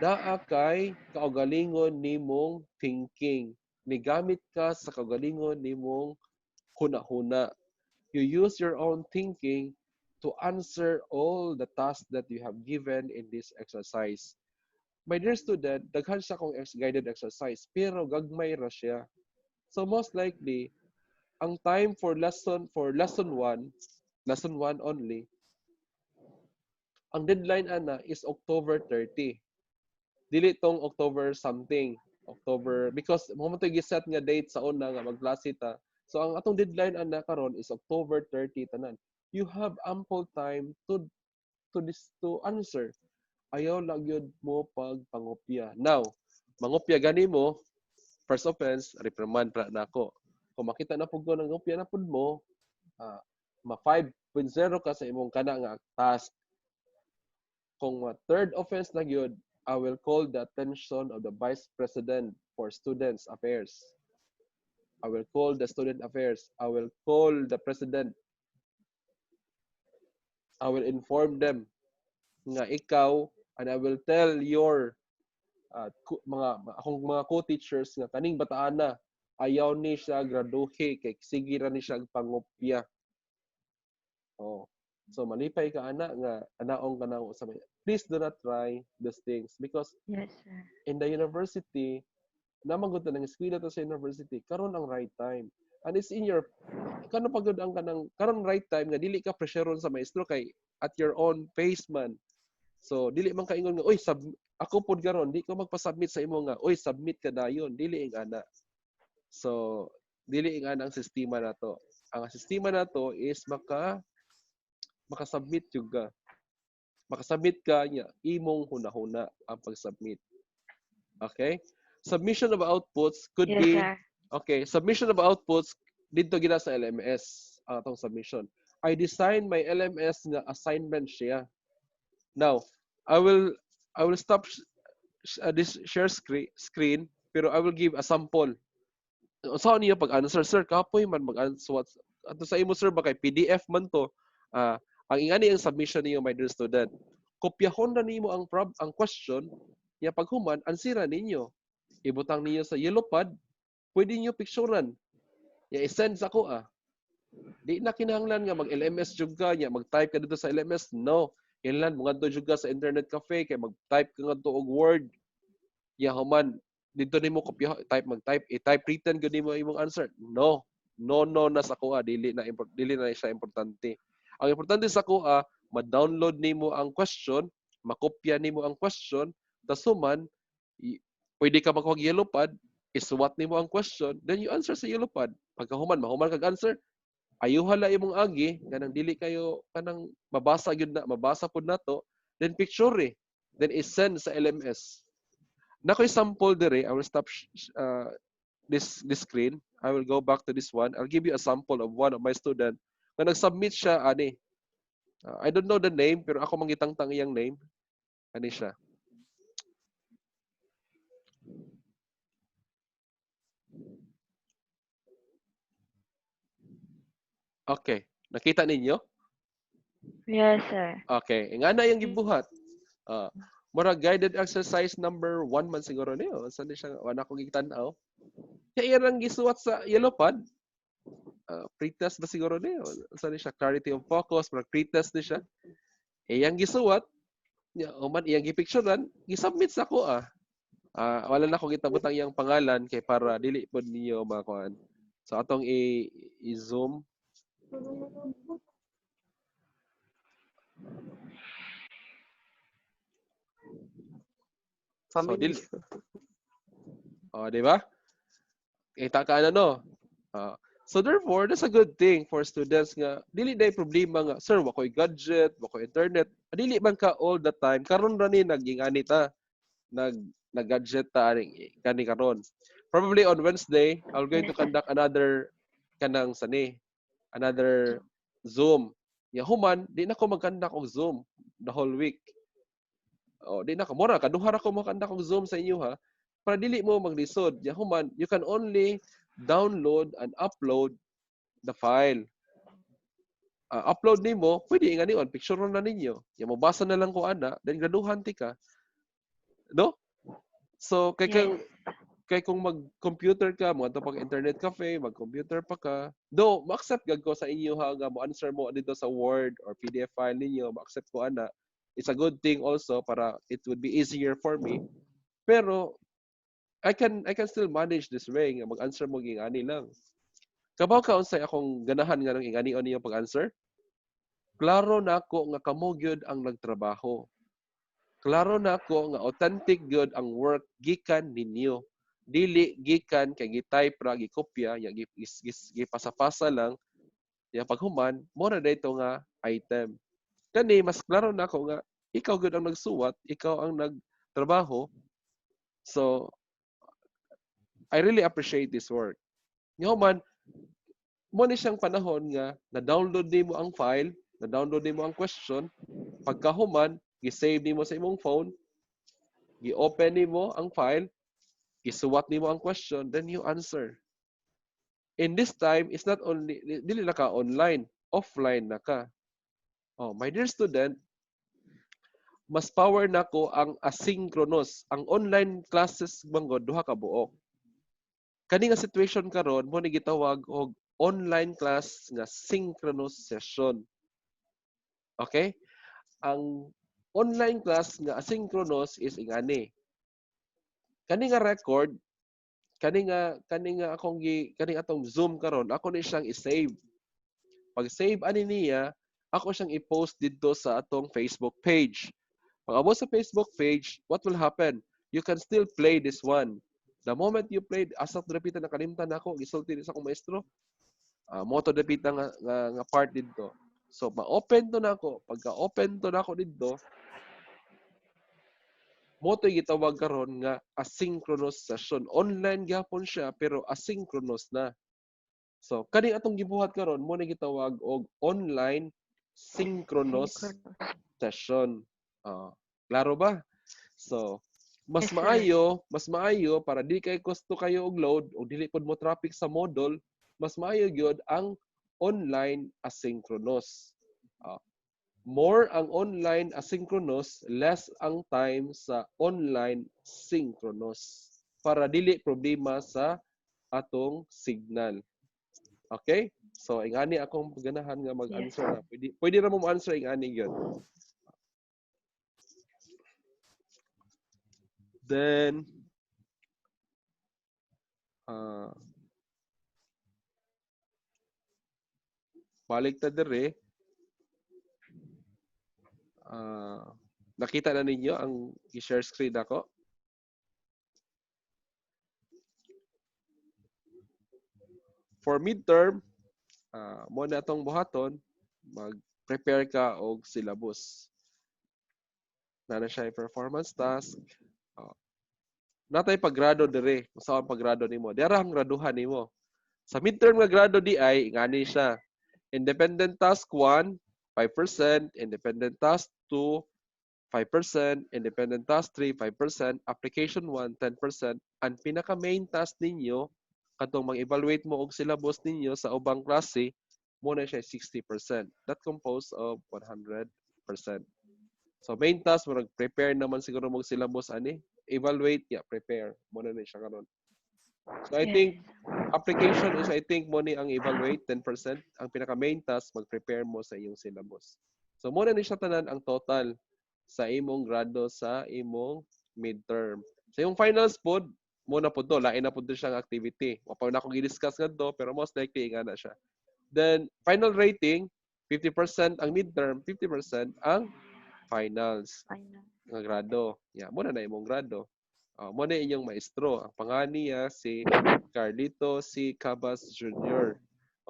Naa kay kaugalingon nimong thinking. Nigamit ka sa kaugalingon nimong huna-huna. You use your own thinking to answer all the tasks that you have given in this exercise. My dear student, daghan siya kong guided exercise, pero gagmay ra siya. So most likely, ang time for lesson 1 only, ang deadline ana is October 30. Dili tong October something. October because mo to giset nga date sa una nga magklase ta. So ang atong deadline ana karon is October 30 tanan. You have ample time to answer. Ayaw lang yun mo pagpangopya. Now, mangopya gani mo, first offense, reprimand pra na ako. Kung makita na pud ko ng opya na pud mo, ma 5.0 ka sa imong kana nga task. Kung third offense na gyud, I will call the attention of the Vice President for Students Affairs. I will call the student affairs. I will call the president. I will inform them nga ikaw and I will tell your akong mga co-teachers nga kaning bataan na ayaw ni siya graduhe kay sige ra ni siya pangopya. Oh. So malipay ka ana nga anaong kanang sa please do not try these things because Yes, sir. in the university naman gud nang eskwela to sa university karon ang right time and it's in your kano pagod ang kanang karon right time nga dili ka pressureon sa maestro kay at your own pace man. So dili man kaingon nga oy ako pod karon di ko magpa-submit sa imo nga oy submit ka dayon dili ing ana. So dili ing ana ang sistema nato. Ang sistema nato is makasubmit jud ka. Makasubmit ka nya imong hunahuna ang pag-submit. Okay? Submission of outputs could Yes, be sir. okay, submission of outputs dito gina sa LMS ang atong submission. I design my LMS nga assignment siya. Now, I will stop this share screen pero I will give a sample. Saan niya pag-answer sir kapoy man mag-answer ato sa imo sir ba kay PDF man to. Ang ingani ang submission niyo my dear student. Kopyahon na nimo ang question ya paghuman ansira ninyo. Ibutang niyo sa yellow pad, pwede niyo picturean. Ya i-send sa ko Di na kinahanglan nga mag-LMS jud ka nya mag-type ka dito sa LMS. No. Kinahanglan mo ngadto jud ka sa internet cafe kay mag-type ka ngadto og word. Ya human dito nimo kopya mag-type i-type written gud nimo imong answer. No. No na sa kuha dili na siya importante. Ang importante sa kuha ma-download nimo ang question, makopya nimo ang question, tas human pwede ka magkuha yellow pad, isuwat nimo ang question, then you answer sa yellow pad. Pagkahuman mahuman kag answer, ayuhan la imong agi kanang dili kayo kanang mabasa pud nato, then picture then i-send sa LMS. Nakoy sample dire, I will stop this screen. I will go back to this one. I'll give you a sample of one of my student na nag-submit siya ani. I don't know the name pero ako mangitangtang iyang name. Ani siya. Okay. Nakita ninyo? Yes, sir. Okay. Nga na yung gibuhat. Mura guided exercise number 1 man siguro niyo. Saan siya? Wala ko gitanaw. Kaya yan gisuwat sa yellow pad. Pretest ba siguro niyo? Saan siya? Clarity of focus. Mura pretest ni siya. Iyang gisuwat. Uman iyang gipicturean. Gisubmit sa ko wala na ko gitabutang iyang pangalan kay para dili pod niyo makuan. So atong i-zoom. So, di ba? Kita ka no? So therefore, that's a good thing for students nga dili day problema nga sir wakoy gadget, wakoy internet. Dili man ka all the time. Karon ra ni nagingani ta. Nag-gadget ta kani karon. Probably on Wednesday, I'm going to Yes, sir. conduct another another Zoom. Ya human, di na ko mag-conduct og Zoom the whole week. Di na ka mura kaduha ra ko mag-conduct og Zoom sa inyo ha. Para dili mo maglisod. Ya human, you can only download and upload the file. Upload nimo, pwede nga niyon, picture na ninyo. Ya mabasa na lang ko ana, then graduhan ti ka. no? So Yes. kay kung mag-computer ka mo ato pag internet cafe, mag-computer pa ka, do ma-accept gag ko sa inyo ha nga mo answer mo dito sa Word or PDF file ninyo, ma-accept ko ana. It's a good thing also para it would be easier for me. Pero I can still manage this way nga mag-answer mo ging ani lang. Kabaw ka unsay akong ganahan nga nang ingani niyo pag-answer? Klaro na ako nga kamo gyud ang nagtrabaho. Klaro na ako nga authentic gyud ang work gikan ninyo. Dili gikan kay gi-type ra gikopya ya gipasa-pasa lang ya paghuman mo na dayto nga item. Kani mas klaro na ako nga ikaw gyud ang nagsuwat, ikaw ang nagtrabaho. So I really appreciate this work. Nga man mo ni siyang panahon nga na-download nimo ang file, na-download nimo ang question, pagkahuman gi-save nimo sa imong phone, gi-open nimo ang file, gisuwat nimo ang question, then you answer. In this time, it's not only, dili na ka online, offline na ka. Oh, my dear student, mas power na ko ang asynchronous. Ang online classes manggod duha ka buok. Kani nga situation karon mo ni gitawag og online class nga synchronous session. Okay? Ang online class nga asynchronous is ingani. Kani nga record, kani atong Zoom karon, ako ni siyang i-save. Pag save ani niya, ako siyang i-post dito sa atong Facebook page. Pag amo sa Facebook page, what will happen? You can still play this one. The moment you play, asat repeat na kalimtan ako, gisulti sa akong maestro, mo to repeat nga part dito. So, ma-open to na ako. Pagka-open to na ako dito, mo to gitawag karon nga asynchronous session. Online gyapon siya pero asynchronous na. So, kani atong gibuhat karon mo na gitawag og online synchronous Synchronous. session. Ah, klaro ba? So, Yes, sir. mas maayo para di kay kosto kayo og load o dili pod mo traffic sa module, mas maayo gyud ang online asynchronous. Ah, more ang online asynchronous, less ang time sa online synchronous para dili problema sa atong signal. Okay? So, ingani akong ganahan nga Yes. mag-answer na. Pwede ra mo answer ingani gyud. Then, uh, balik ta dire. Nakita na ninyo ang i-share screen ako. For midterm, mo na itong buhaton, mag-prepare ka og syllabus. Na siya yung performance task. Uh, natay paggrado dire. Kung saan paggrado nimo. Dira ang graduhan nimo. Sa midterm nga grado di ay, ngani siya. Independent task 1, 5%. Independent task 2, 5%, independent task 3, 5%, application 1, 10%, ang pinaka-main task ninyo, katong mag-evaluate mo og syllabus ninyo sa ubang klase, mo na siya 60%. That composed of 100%. So main task, mo prepare naman siguro mo syllabus ani, evaluate, yeah, prepare. Mo na siya karon. So I Yes. think application is I think mo ni ang evaluate 10%, ang pinaka-main task mag-prepare mo sa iyong syllabus. So mo na ni siya tanan ang total sa imong grado sa imong midterm. Sa imong finals pod, mo na pod to, lain na pod to siyang activity. Wa pa na ako gi-discuss ngadto pero most likely nga na siya. Then final rating, 50% ang midterm, 50% ang finals Final. nga grado. Yeah, mo na imong grado. Mo na inyong maestro. Ang pangalan niya si Carlito C. Cabas Jr.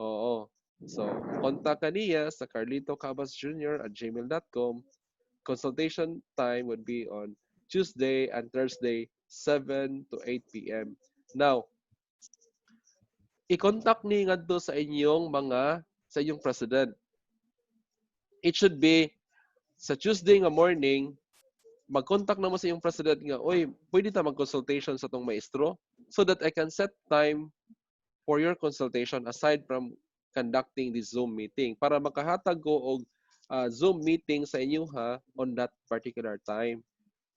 Oo. So, contact ka niya sa carlitocabasjr@gmail.com. Consultation time would be on Tuesday and Thursday, 7 to 8 p.m. Now, i-contact ni ngadto sa inyong president. It should be sa Tuesday nga morning, mag-contact na mo sa iyong president nga, oy, pwede ta mag-consultation sa tong maestro so that I can set time for your consultation aside from conducting this Zoom meeting para makahatag ko og Zoom meeting sa inyo ha on that particular time.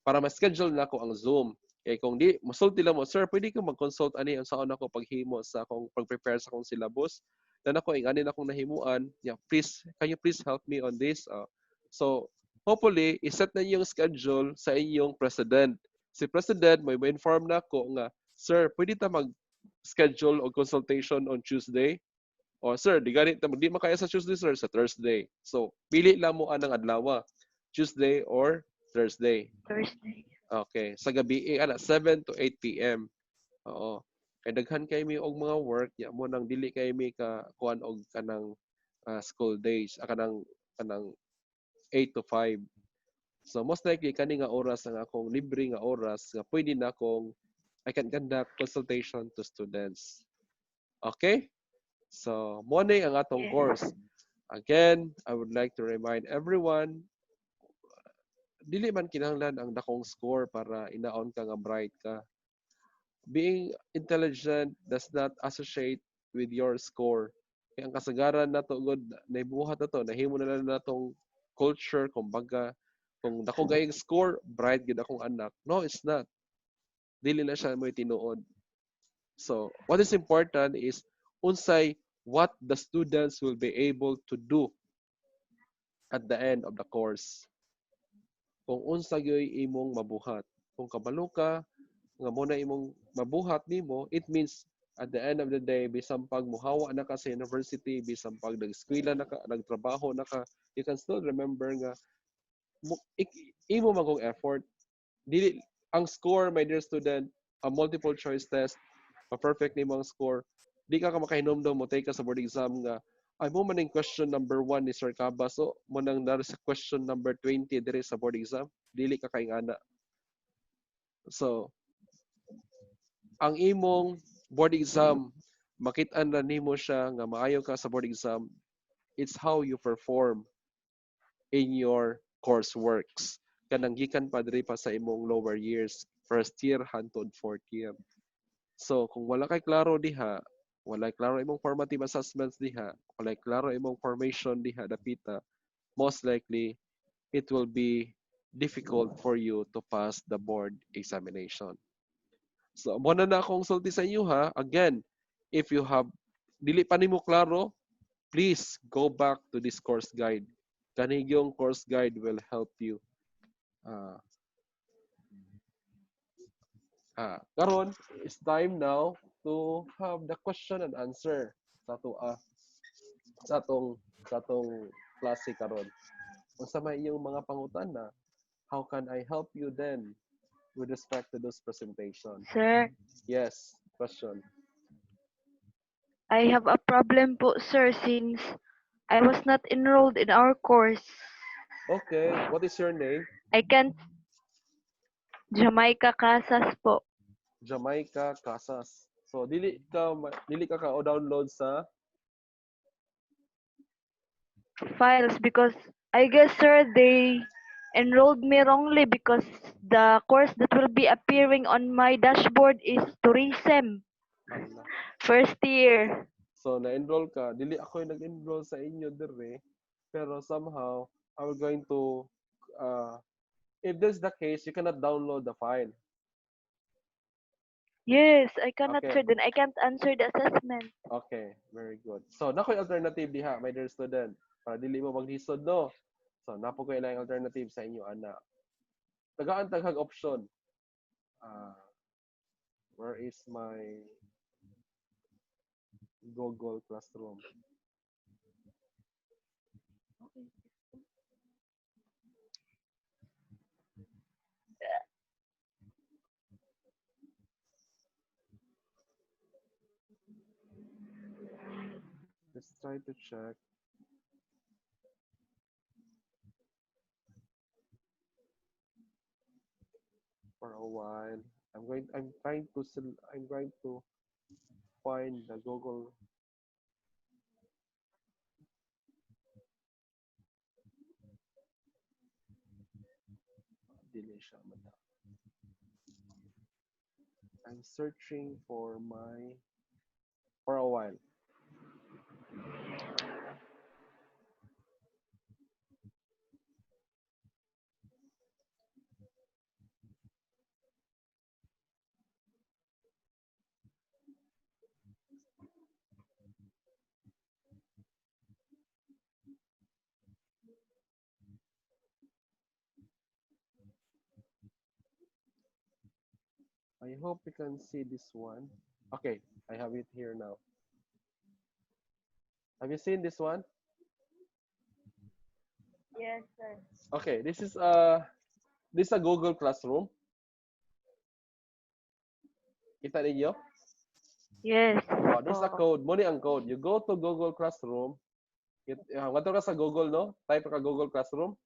para ma-schedule na ko ang Zoom. Kaya kung di, masulti lang mo, sir, pwede ka mag-consult ani ang saan ako paghimo sa akong pag-prepare sa akong syllabus. Dan ako, ingani na akong nahimuan. Yeah, please, can you please help me on this? So, hopefully, iset na yung schedule sa inyong president. Si president, may ma-inform na ko nga, sir, pwede ta mag-schedule o consultation on Tuesday? O, sir, di ganit, di makaya sa Tuesday, sir, sa Thursday. So, pili lang mo anang adlaw, Tuesday or Thursday. Thursday. Okay, sa gabi, 7 to 8 p.m. Oo. Kay daghan kay mi og mga work, ya mo nang dili kay mi ka kuan og kanang school days, kanang 8 to 5. So most likely kani nga oras ang akong libre nga oras nga pwede na akong I can conduct consultation to students. Okay? So mo ni ang atong Yes. course. Again, I would like to remind everyone, dili man kinahanglan ang dakong score para inaon ka nga bright ka. Being intelligent does not associate with your score. Kaya ang kasagaran na to god naibuhat na to, nahimo na lang natong culture, kumbaga, kung dako gayeng score, bright gid akong anak. No, it's not. Dili na siya mo tinuod. So, what is important is unsay what the students will be able to do at the end of the course. Kung unsa gyoy imong mabuhat. Kung kabalo ka, nga mo na imong mabuhat nimo, it means at the end of the day, bisang pag muhawa na ka sa university, bisang pag nag-eskwela na ka, nagtrabaho na ka, you can still remember nga imo magong effort. Dili ang score, my dear student, a multiple choice test, pa-perfect nimo ang score. Di ka makahinomdom mo take ka sa board exam nga ay mo man question number 1 ni Sir Kaba, so mo nang dari sa question number 20 dire sa board exam, dili ka kay ana. So, ang imong board exam, makit-an na nimo siya nga maayo ka sa board exam, it's how you perform in your courseworks. Kanang gikan pa diri pa sa imong lower years, first year hangtod fourth year. So, kung wala kay klaro diha, wala klaro imong formative assessments diha, wala klaro imong formation diha dapita, most likely it will be difficult for you to pass the board examination. So, mo na akong sulti sa inyo ha. Again, if you have dili pa nimo klaro, please go back to this course guide. Kani yung course guide will help you. Karon, it's time now to have the question and answer sa to sa atong klase karon. Unsa may iyong mga pangutana? How can I help you then with respect to this presentation? Sir, Yes, question. I have a problem po, sir, since I was not enrolled in our course. Okay, what is your name? I can't Jamaica Casas po. Jamaica Casas. So dili ka ka o download sa Files because I guess, sir, they enrolled me wrongly because the course that will be appearing on my dashboard is tourism, ala. first year. So na-enroll ka. Dili ako yung nag-enroll sa inyo dire, pero somehow I will going to uh, if this is the case, you cannot download the file. Yes, I cannot, Okay. sir. Then I can't answer the assessment. Okay, very good. So nakoy alternative diha, my dear student, para dili mo maghisod no. So napo ko ilang alternative sa inyo ana. Tagaan taghag option. Uh, where is my Google Classroom? Let's try to check for a while. I'm trying to find the Google. Dili siya mata. I'm searching for a while. I hope you can see this one. Okay, I have it here now. Have you seen this one? Yes, sir. Okay, this is a Google Classroom. Kita ninyo? Yes. Oh, there's a Oo. code. Muna ang code. You go to Google Classroom. Wato ka sa Google, no? Type ka Google Classroom.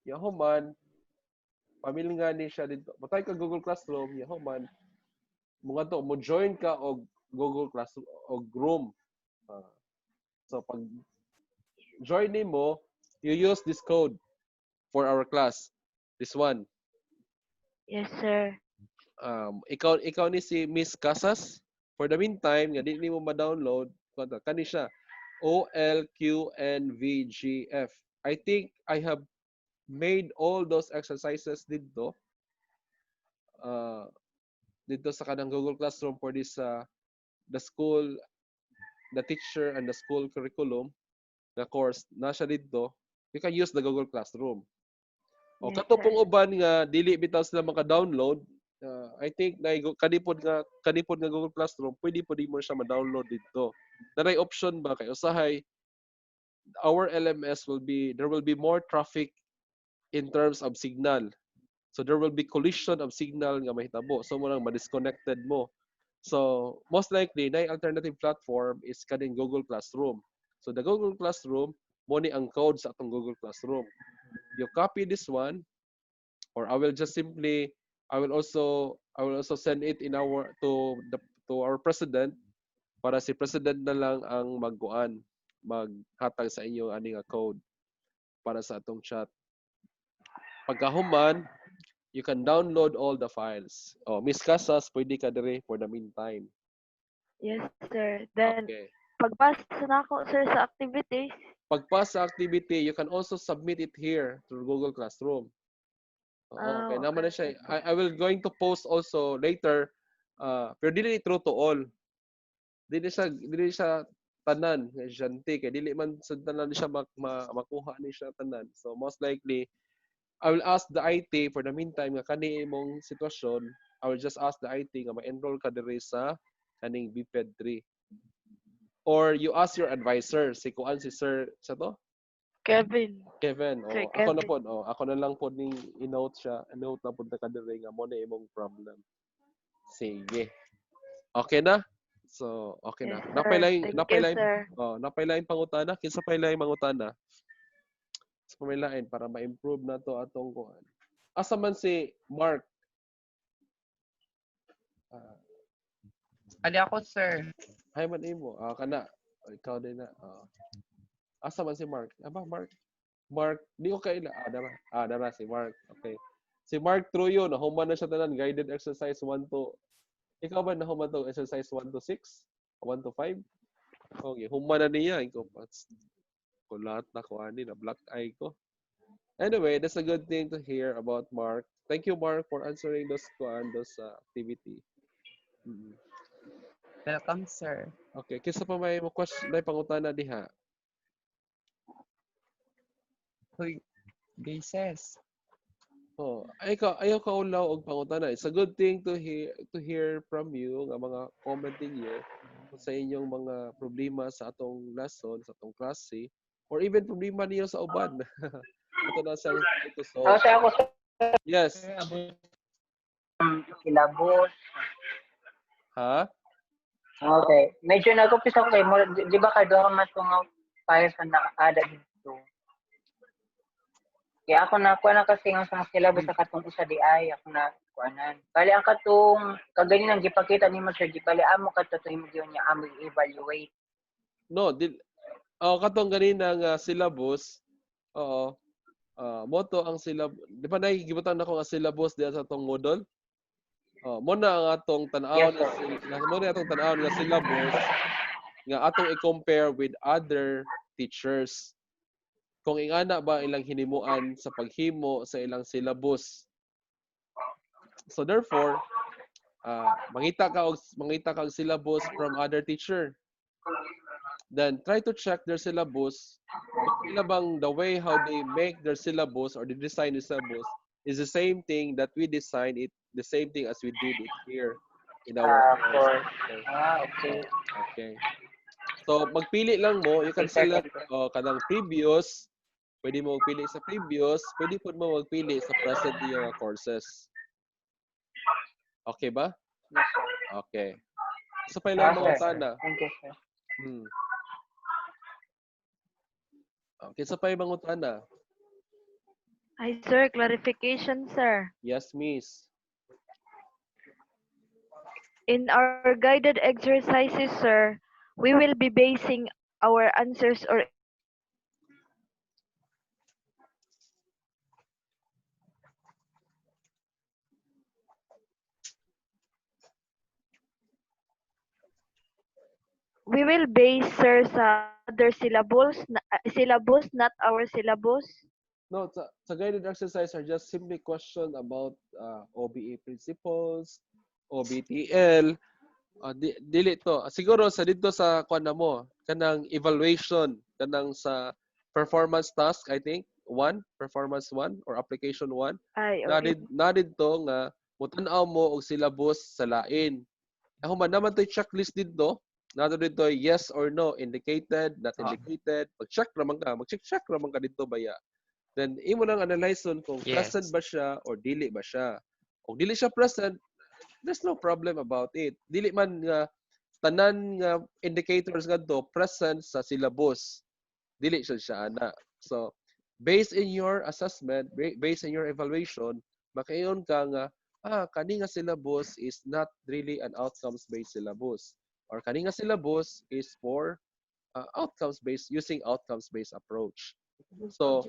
Yahuman, pamilingan ni siya dito. Matay ka Google Classroom, yahuman. Mga to, mo join ka og Google Classroom og room. Ah, so pag join mo, you use this code for our class. This one. Yes, sir. Ikaw ni si Miss Casas. For the meantime, nga di mo ma-download, kani siya. OLQNVGF. I think I have made all those exercises dito. Dito sa kanang Google Classroom for this the school, the teacher and the school curriculum, the course, nasa dito. You can use the Google Classroom. O Yes, kato sir. pong uban nga dili bitaw sila maka-download, I think na kanipod nga Google Classroom, pwede mo siya ma-download dito. Nanay option ba kay usahay our LMS there will be more traffic in terms of signal. So there will be collision of signal nga mahitabo. So mo nang ma-disconnected mo. So most likely na alternative platform is kaning Google Classroom. So the Google Classroom mo ni ang code sa atong Google Classroom. You copy this one, or I will also send it in our to our president para si president na lang ang maghatag sa inyo ani nga code para sa atong chat. Pagkahuman, you can download all the files. Oh, Miss Casas, pwede ka dire for the meantime. Yes, sir. Then, Okay. pagbasa na ako, sir, sa activities. Pagpas sa activity, you can also submit it here through Google Classroom. Oo, okay. Naman na siya. Okay. I will going to post also later. Pero dili true to all. Dili siya tanan nga estudyante kay dili man sa tanan siya makuha ni siya tanan. So most likely I will ask the IT for the meantime nga kani imong sitwasyon, I will just ask the IT nga ma-enroll ka diri sa kaning BPEd 3. Or you ask your advisor, si kuan si Sir sa to? Kevin. Kevin, Sir ako na Kevin. pod, ako na lang pod ning i-note siya, note na pod ka diri nga mo na imong problem. Sige. Okay na? So, okay Yes, na. sir. Thank you, sir. Napay lain pangutana, kinsa pay lain mangutana? Sa pamilain para ma-improve na to atong kuan. Asa man si Mark? Ah, Ali ako, sir. hay man imo. Kana. Ikaw din na. Asa man si Mark? Aba, Mark. Mark, di ko kaila. Dara. Dara si Mark. Okay. Si Mark Truyo, nahuman na siya tanan guided exercise 1 to. Ikaw ba nahuman to exercise 1 to 6? 1 to 5? Okay, human na niya. Ikaw pa. Ko lahat na ko ani na black eye ko. Anyway, that's a good thing to hear about Mark. Thank you, Mark, for answering those activity. Mm. Welcome, sir. Okay, kisa pa may mo question, may pangutana diha. Hoy, bases. Ayaw ka ulaw og pangutana. It's a good thing to hear from you nga mga comment ninyo sa inyong mga problema sa atong lesson, sa atong klase, or even problema niyo sa uban. Ato na siyang try to solve. Kasi ako Yes. sa silabos. Ha? Okay. Medyo nag-upisa ko kay mo, di ba kayo ka mas mga files na naka-ada dito. Kaya ako na kuha na kasi ang sa silabos sa katong usa di ay ako na kuanan. Bali ang katong kagani nang gipakita ni Sir di bali amo kadto mo gyud niya amo evaluate. No, katong ganina nga syllabus. Oo. Moto ang syllabus. Di ba nagigibutan nako nga syllabus diya sa atong module? Mo na ang atong tan-aw Yes, mo na atong tan-aw nga syllabus nga atong i-compare with other teachers. Kung ingana ba ilang hinimuan sa paghimo sa ilang syllabus. So therefore, mangita ka og syllabus from other teacher. Then try to check their syllabus. Okay na bang the way how they make their syllabus or they design the syllabus is the same thing that we design it, the same thing as we did it here in our Of course. course. Okay. Okay. Okay. So magpili lang mo, you can Okay, sir. select Thank you. kanang previous, pwede mo magpili sa previous, pwede po mo magpili sa present niyo nga courses. Okay ba? Yes, sir. Okay. Sa pa lang mga Sir. utana. Thank you, sir. Hmm. Okay, sa pa mga utana. Hi, sir. Clarification, sir. Yes, miss. In our guided exercises, sir, we will be basing our answers or we will base, sir, sa other syllabus, not our syllabus. No, sa guided exercise are just simply question about OBE principles, OBTL, dili to. Siguro sa dito sa kuan na mo, kanang evaluation, kanang sa performance task, I think, performance 1 or application 1. Ay, okay. Nadid to nga mutan-aw mo og syllabus sa lain. Ako man naman to checklist dito. Nato dito yes or no, indicated, not indicated. Mag-check naman ka, mag-check naman ka dito baya. Then imo nang analyze kung present Yes. ba siya or dili ba siya. Kung dili siya present, there's no problem about it. Dili man nga tanan nga indicators ngadto present sa syllabus. Dili siya ana. So, based in your assessment, based in your evaluation, makaingon ka nga kani nga syllabus is not really an outcomes based syllabus, or kani nga syllabus is for outcomes based, using outcomes based approach. So,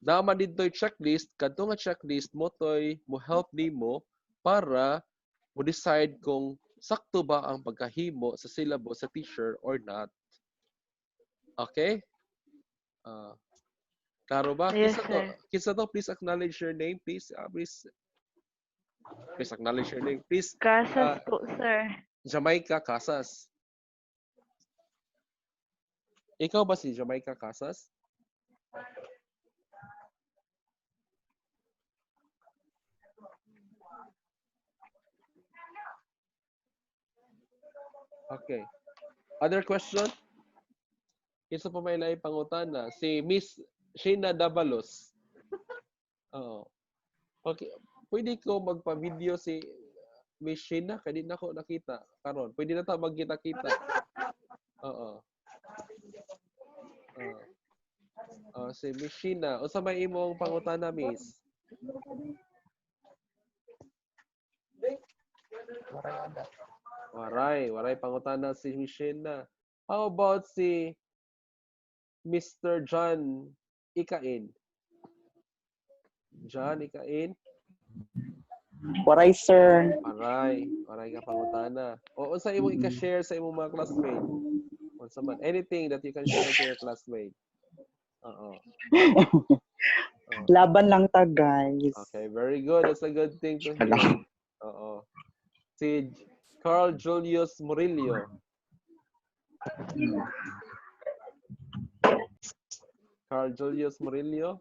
naman dito checklist, kadto nga checklist mo toy mo help nimo para mo decide kung sakto ba ang pagkahimo sa syllabus sa teacher or not. Okay? Klaro ba? Yes, sir. Kinsa to? Please acknowledge your name, please. Please acknowledge your name. Please, Casas po, sir. Jamaica Casas. Ikaw ba si Jamaica Casas? Okay. Other question? Kinsa pa may lain pangutana? Si Miss Sheena Davalos. Oo. Okay. Pwede ko magpa-video si Miss Sheena? Kaya di na ako nakita. Karon, pwede na tayo magkita-kita. Oo. Si Miss Sheena. O sa may imong pangutana, Miss? Waray pangutana si Miss Sheena. How about si Mr. John Ikain? John Ikain? Waray, sir. Waray ka pangutana. O unsa imong ika-share sa imong mga classmate? Unsa man, anything that you can share to your classmate. Oo. Laban lang ta, guys. Okay, very good. That's a good thing to hear. Oo. Si Carl Julius Murillo. Carl Julius Murillo?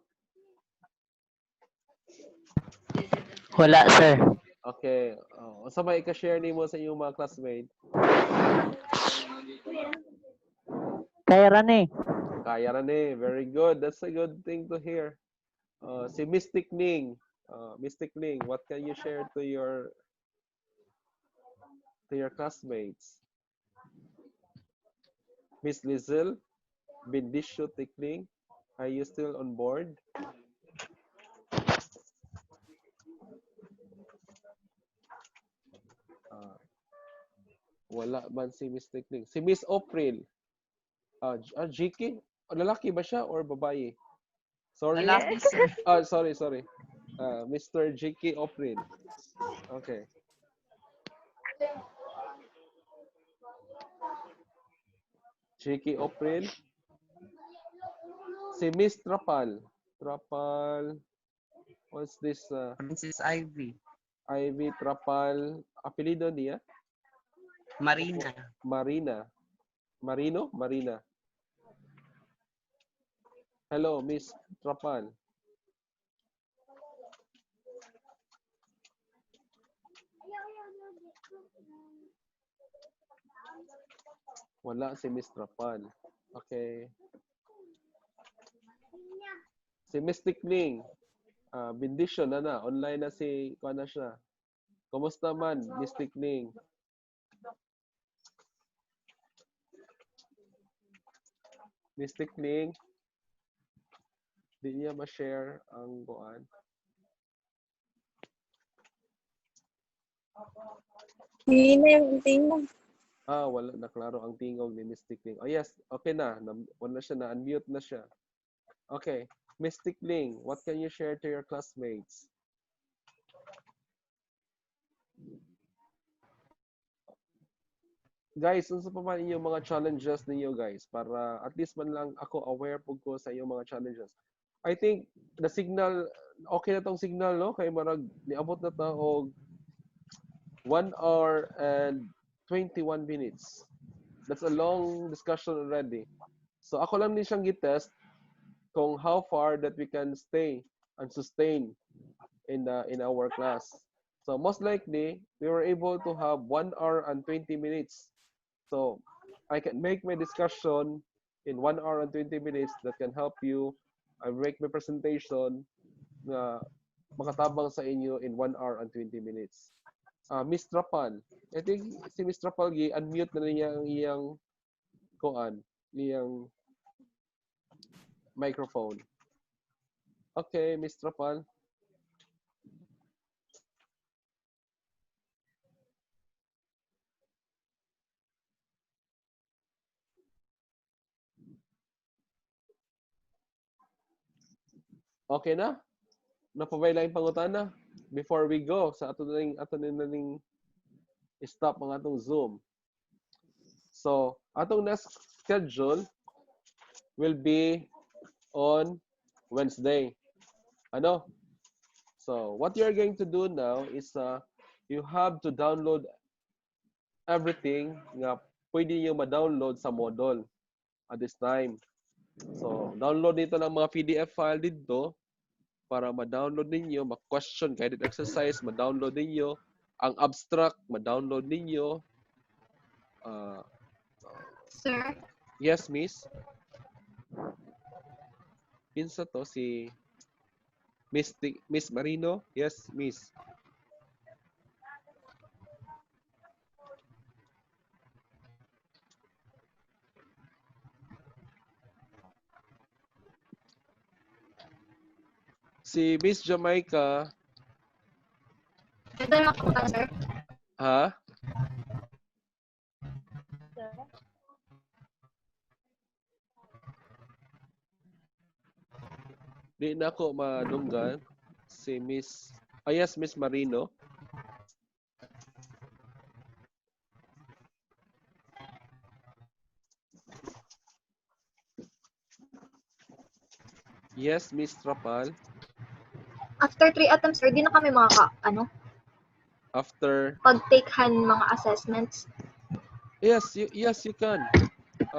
Wala, sir. Okay. Unsa may ika-share nimo sa inyong mga classmate? Kaya ran eh. Kaya ra ni. Very good. That's a good thing to hear. Si Mystic Ning. Mystic Ning, what can you share to your classmates? Miss Lizel, Bindisyo Tikning, are you still on board? Wala man si Miss Tikning. Si Miss April. GK? Lalaki ba siya or babae? Sorry. Lalaki, sir. Sorry. Mr. GK April. Okay. GK April. Si Miss Trapal. What's this? Princess Ivy. Ivy Trapal. Apelido niya? Marina. Marina. Hello, Miss Trapal. Wala si Miss Trapal. Okay. Si Miss Tikling. Bendition na. Online na si, kuha na siya. Kumusta man, Miss Tikling? Miss Tikling, di niya ma-share ang kuan. Hindi na yung tingnan. Wala na klaro ang tingog ni Miss Tikling. Oh yes, okay na. Wala siya na, unmute na siya. Okay. Miss Tikling, what can you share to your classmates? Guys, unsa pa man inyong mga challenges ninyo guys para at least man lang ako aware pug ko sa inyong mga challenges. I think the signal okay na tong signal no kay marag niabot na ta og 1 hour and 21 minutes. That's a long discussion already. So ako lang ni siyang gitest kung how far that we can stay and sustain in our class. So most likely we were able to have 1 hour and 20 minutes. So I can make my discussion in 1 hour and 20 minutes that can help you. I make my presentation na makatabang sa inyo in 1 hour and 20 minutes. Miss Trapal, I think si Miss Trapal unmute na niya ang iyang kuan, iyang microphone. Okay, Miss Trapal. Okay na? Napabay lang yung pangutana before we go sa ato naning stop ang atong Zoom. So, atong next schedule will be on Wednesday. Ano? So, what you're going to do now is you have to download everything nga pwede nyo ma-download sa Moodle at this time. So, download dito ng mga PDF file dito para ma-download ninyo, ma-question guided exercise, ma-download ninyo, ang abstract, ma-download ninyo. Sir? Yes, miss? Kinsa to si Miss Marino? Yes, miss. Si Miss Jamaica. Ito yung ako, sir. Ha? Di na ako madunggan. Si Miss... yes, Miss Marino. Yes, Miss Trapal. After 3 attempts, sir, di na kami After... pag-takehan mga assessments. Yes, you can.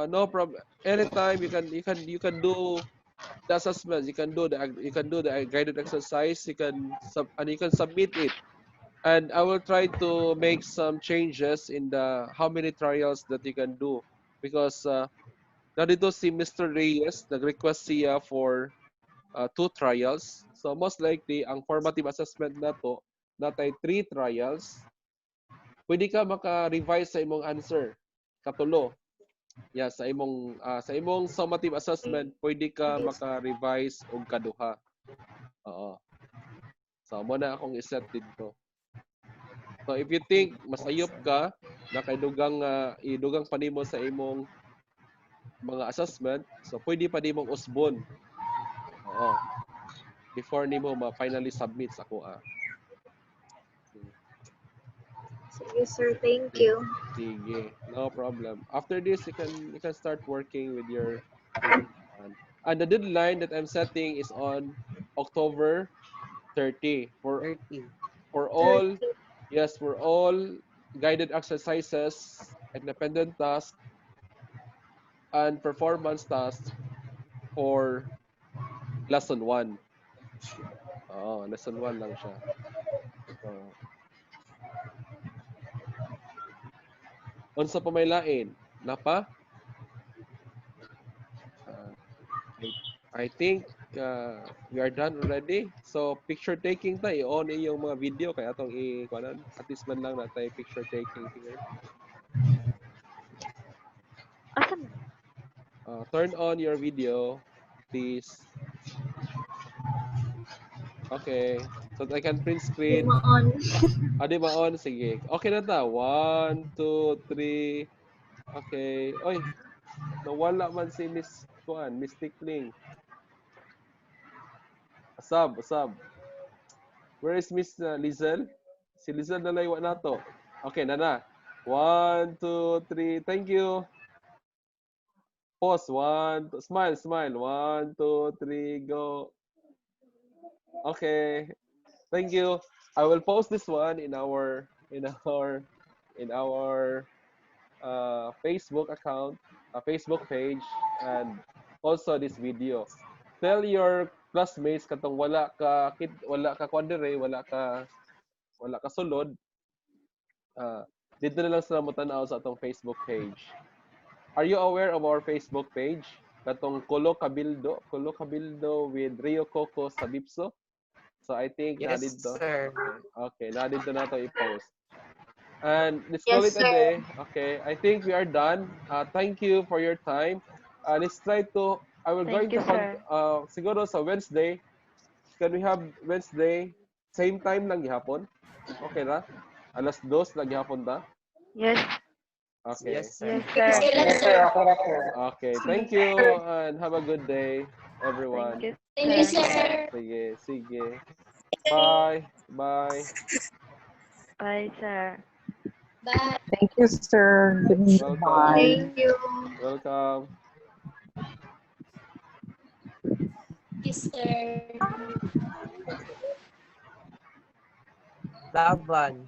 No problem. Anytime you can do the assessments. You can do the guided exercise. You can submit it. And I will try to make some changes in the how many trials that you can do because narito si Mr. Reyes nag-request siya for 2 trials. So most likely ang formative assessment nato natay 3 trials. Pwede ka maka-revise sa imong answer katulo. Yeah, sa imong summative assessment, pwede ka maka-revise og kaduha. Oo. So mo na akong iset dito. So if you think masayop ka na kay idugang pa nimo sa imong mga assessment, so pwede pa nimong usbon. Oo. Before nimo ma-finally submit sa kuha. Sige, sir. Thank you. Sige, no problem. After this, you can start working with your plan. And the deadline that I'm setting is on October 30 for 30. all for all guided exercises, independent tasks, and performance tasks for lesson 1. Lesson 1 lang siya. So, Unsa pa may lain? Napa? Uh, I think we are done already. So picture taking tayo. On yung mga video kaya atong i-kuanan. At least man lang na tayo picture taking here. Asan? Turn on your video, please. Okay. So I can print Di screen. ma-on. Di ba on? Sige. Okay na ta. 1, 2, 3. Okay. Oy, nawala man si Miss Kuan, Miss Tickling. Asab. Where is Miss Lizel? Si Lizel na laywa nato. Okay, na. 1, 2, 3. Thank you. Pause. 1, smile. 1, 2, 3, go. Okay. Thank you. I will post this one in our Facebook account, Facebook page, and also this video. Tell your classmates katong wala ka kwandere, wala ka sulod. Dito na lang sila mo-tanaw sa atong Facebook page. Are you aware of our Facebook page? Katong Kulo Cabildo with Rio Coco sa Bipso. So I think na Yes, dito. sir. Okay, na dito na to i-post. And let's call Yes, it a sir. day. Okay, I think we are done. Thank you for your time. Let's try to, I will going Thank you, to, sir. siguro sa Wednesday, can we have Wednesday, same time lang gihapon? Okay na? 2:00 lang gihapon ta? Yes. Okay. Yes, sir. Yes, sir. Yes, sir. Okay na, sir. Okay, thank you and have a good day, everyone. Thank you, Thank you, sir. sir. Sige. Bye. Bye. Bye, sir. Bye. Thank you, sir. Welcome. Bye. Thank you. Welcome. Yes, sir. Laban.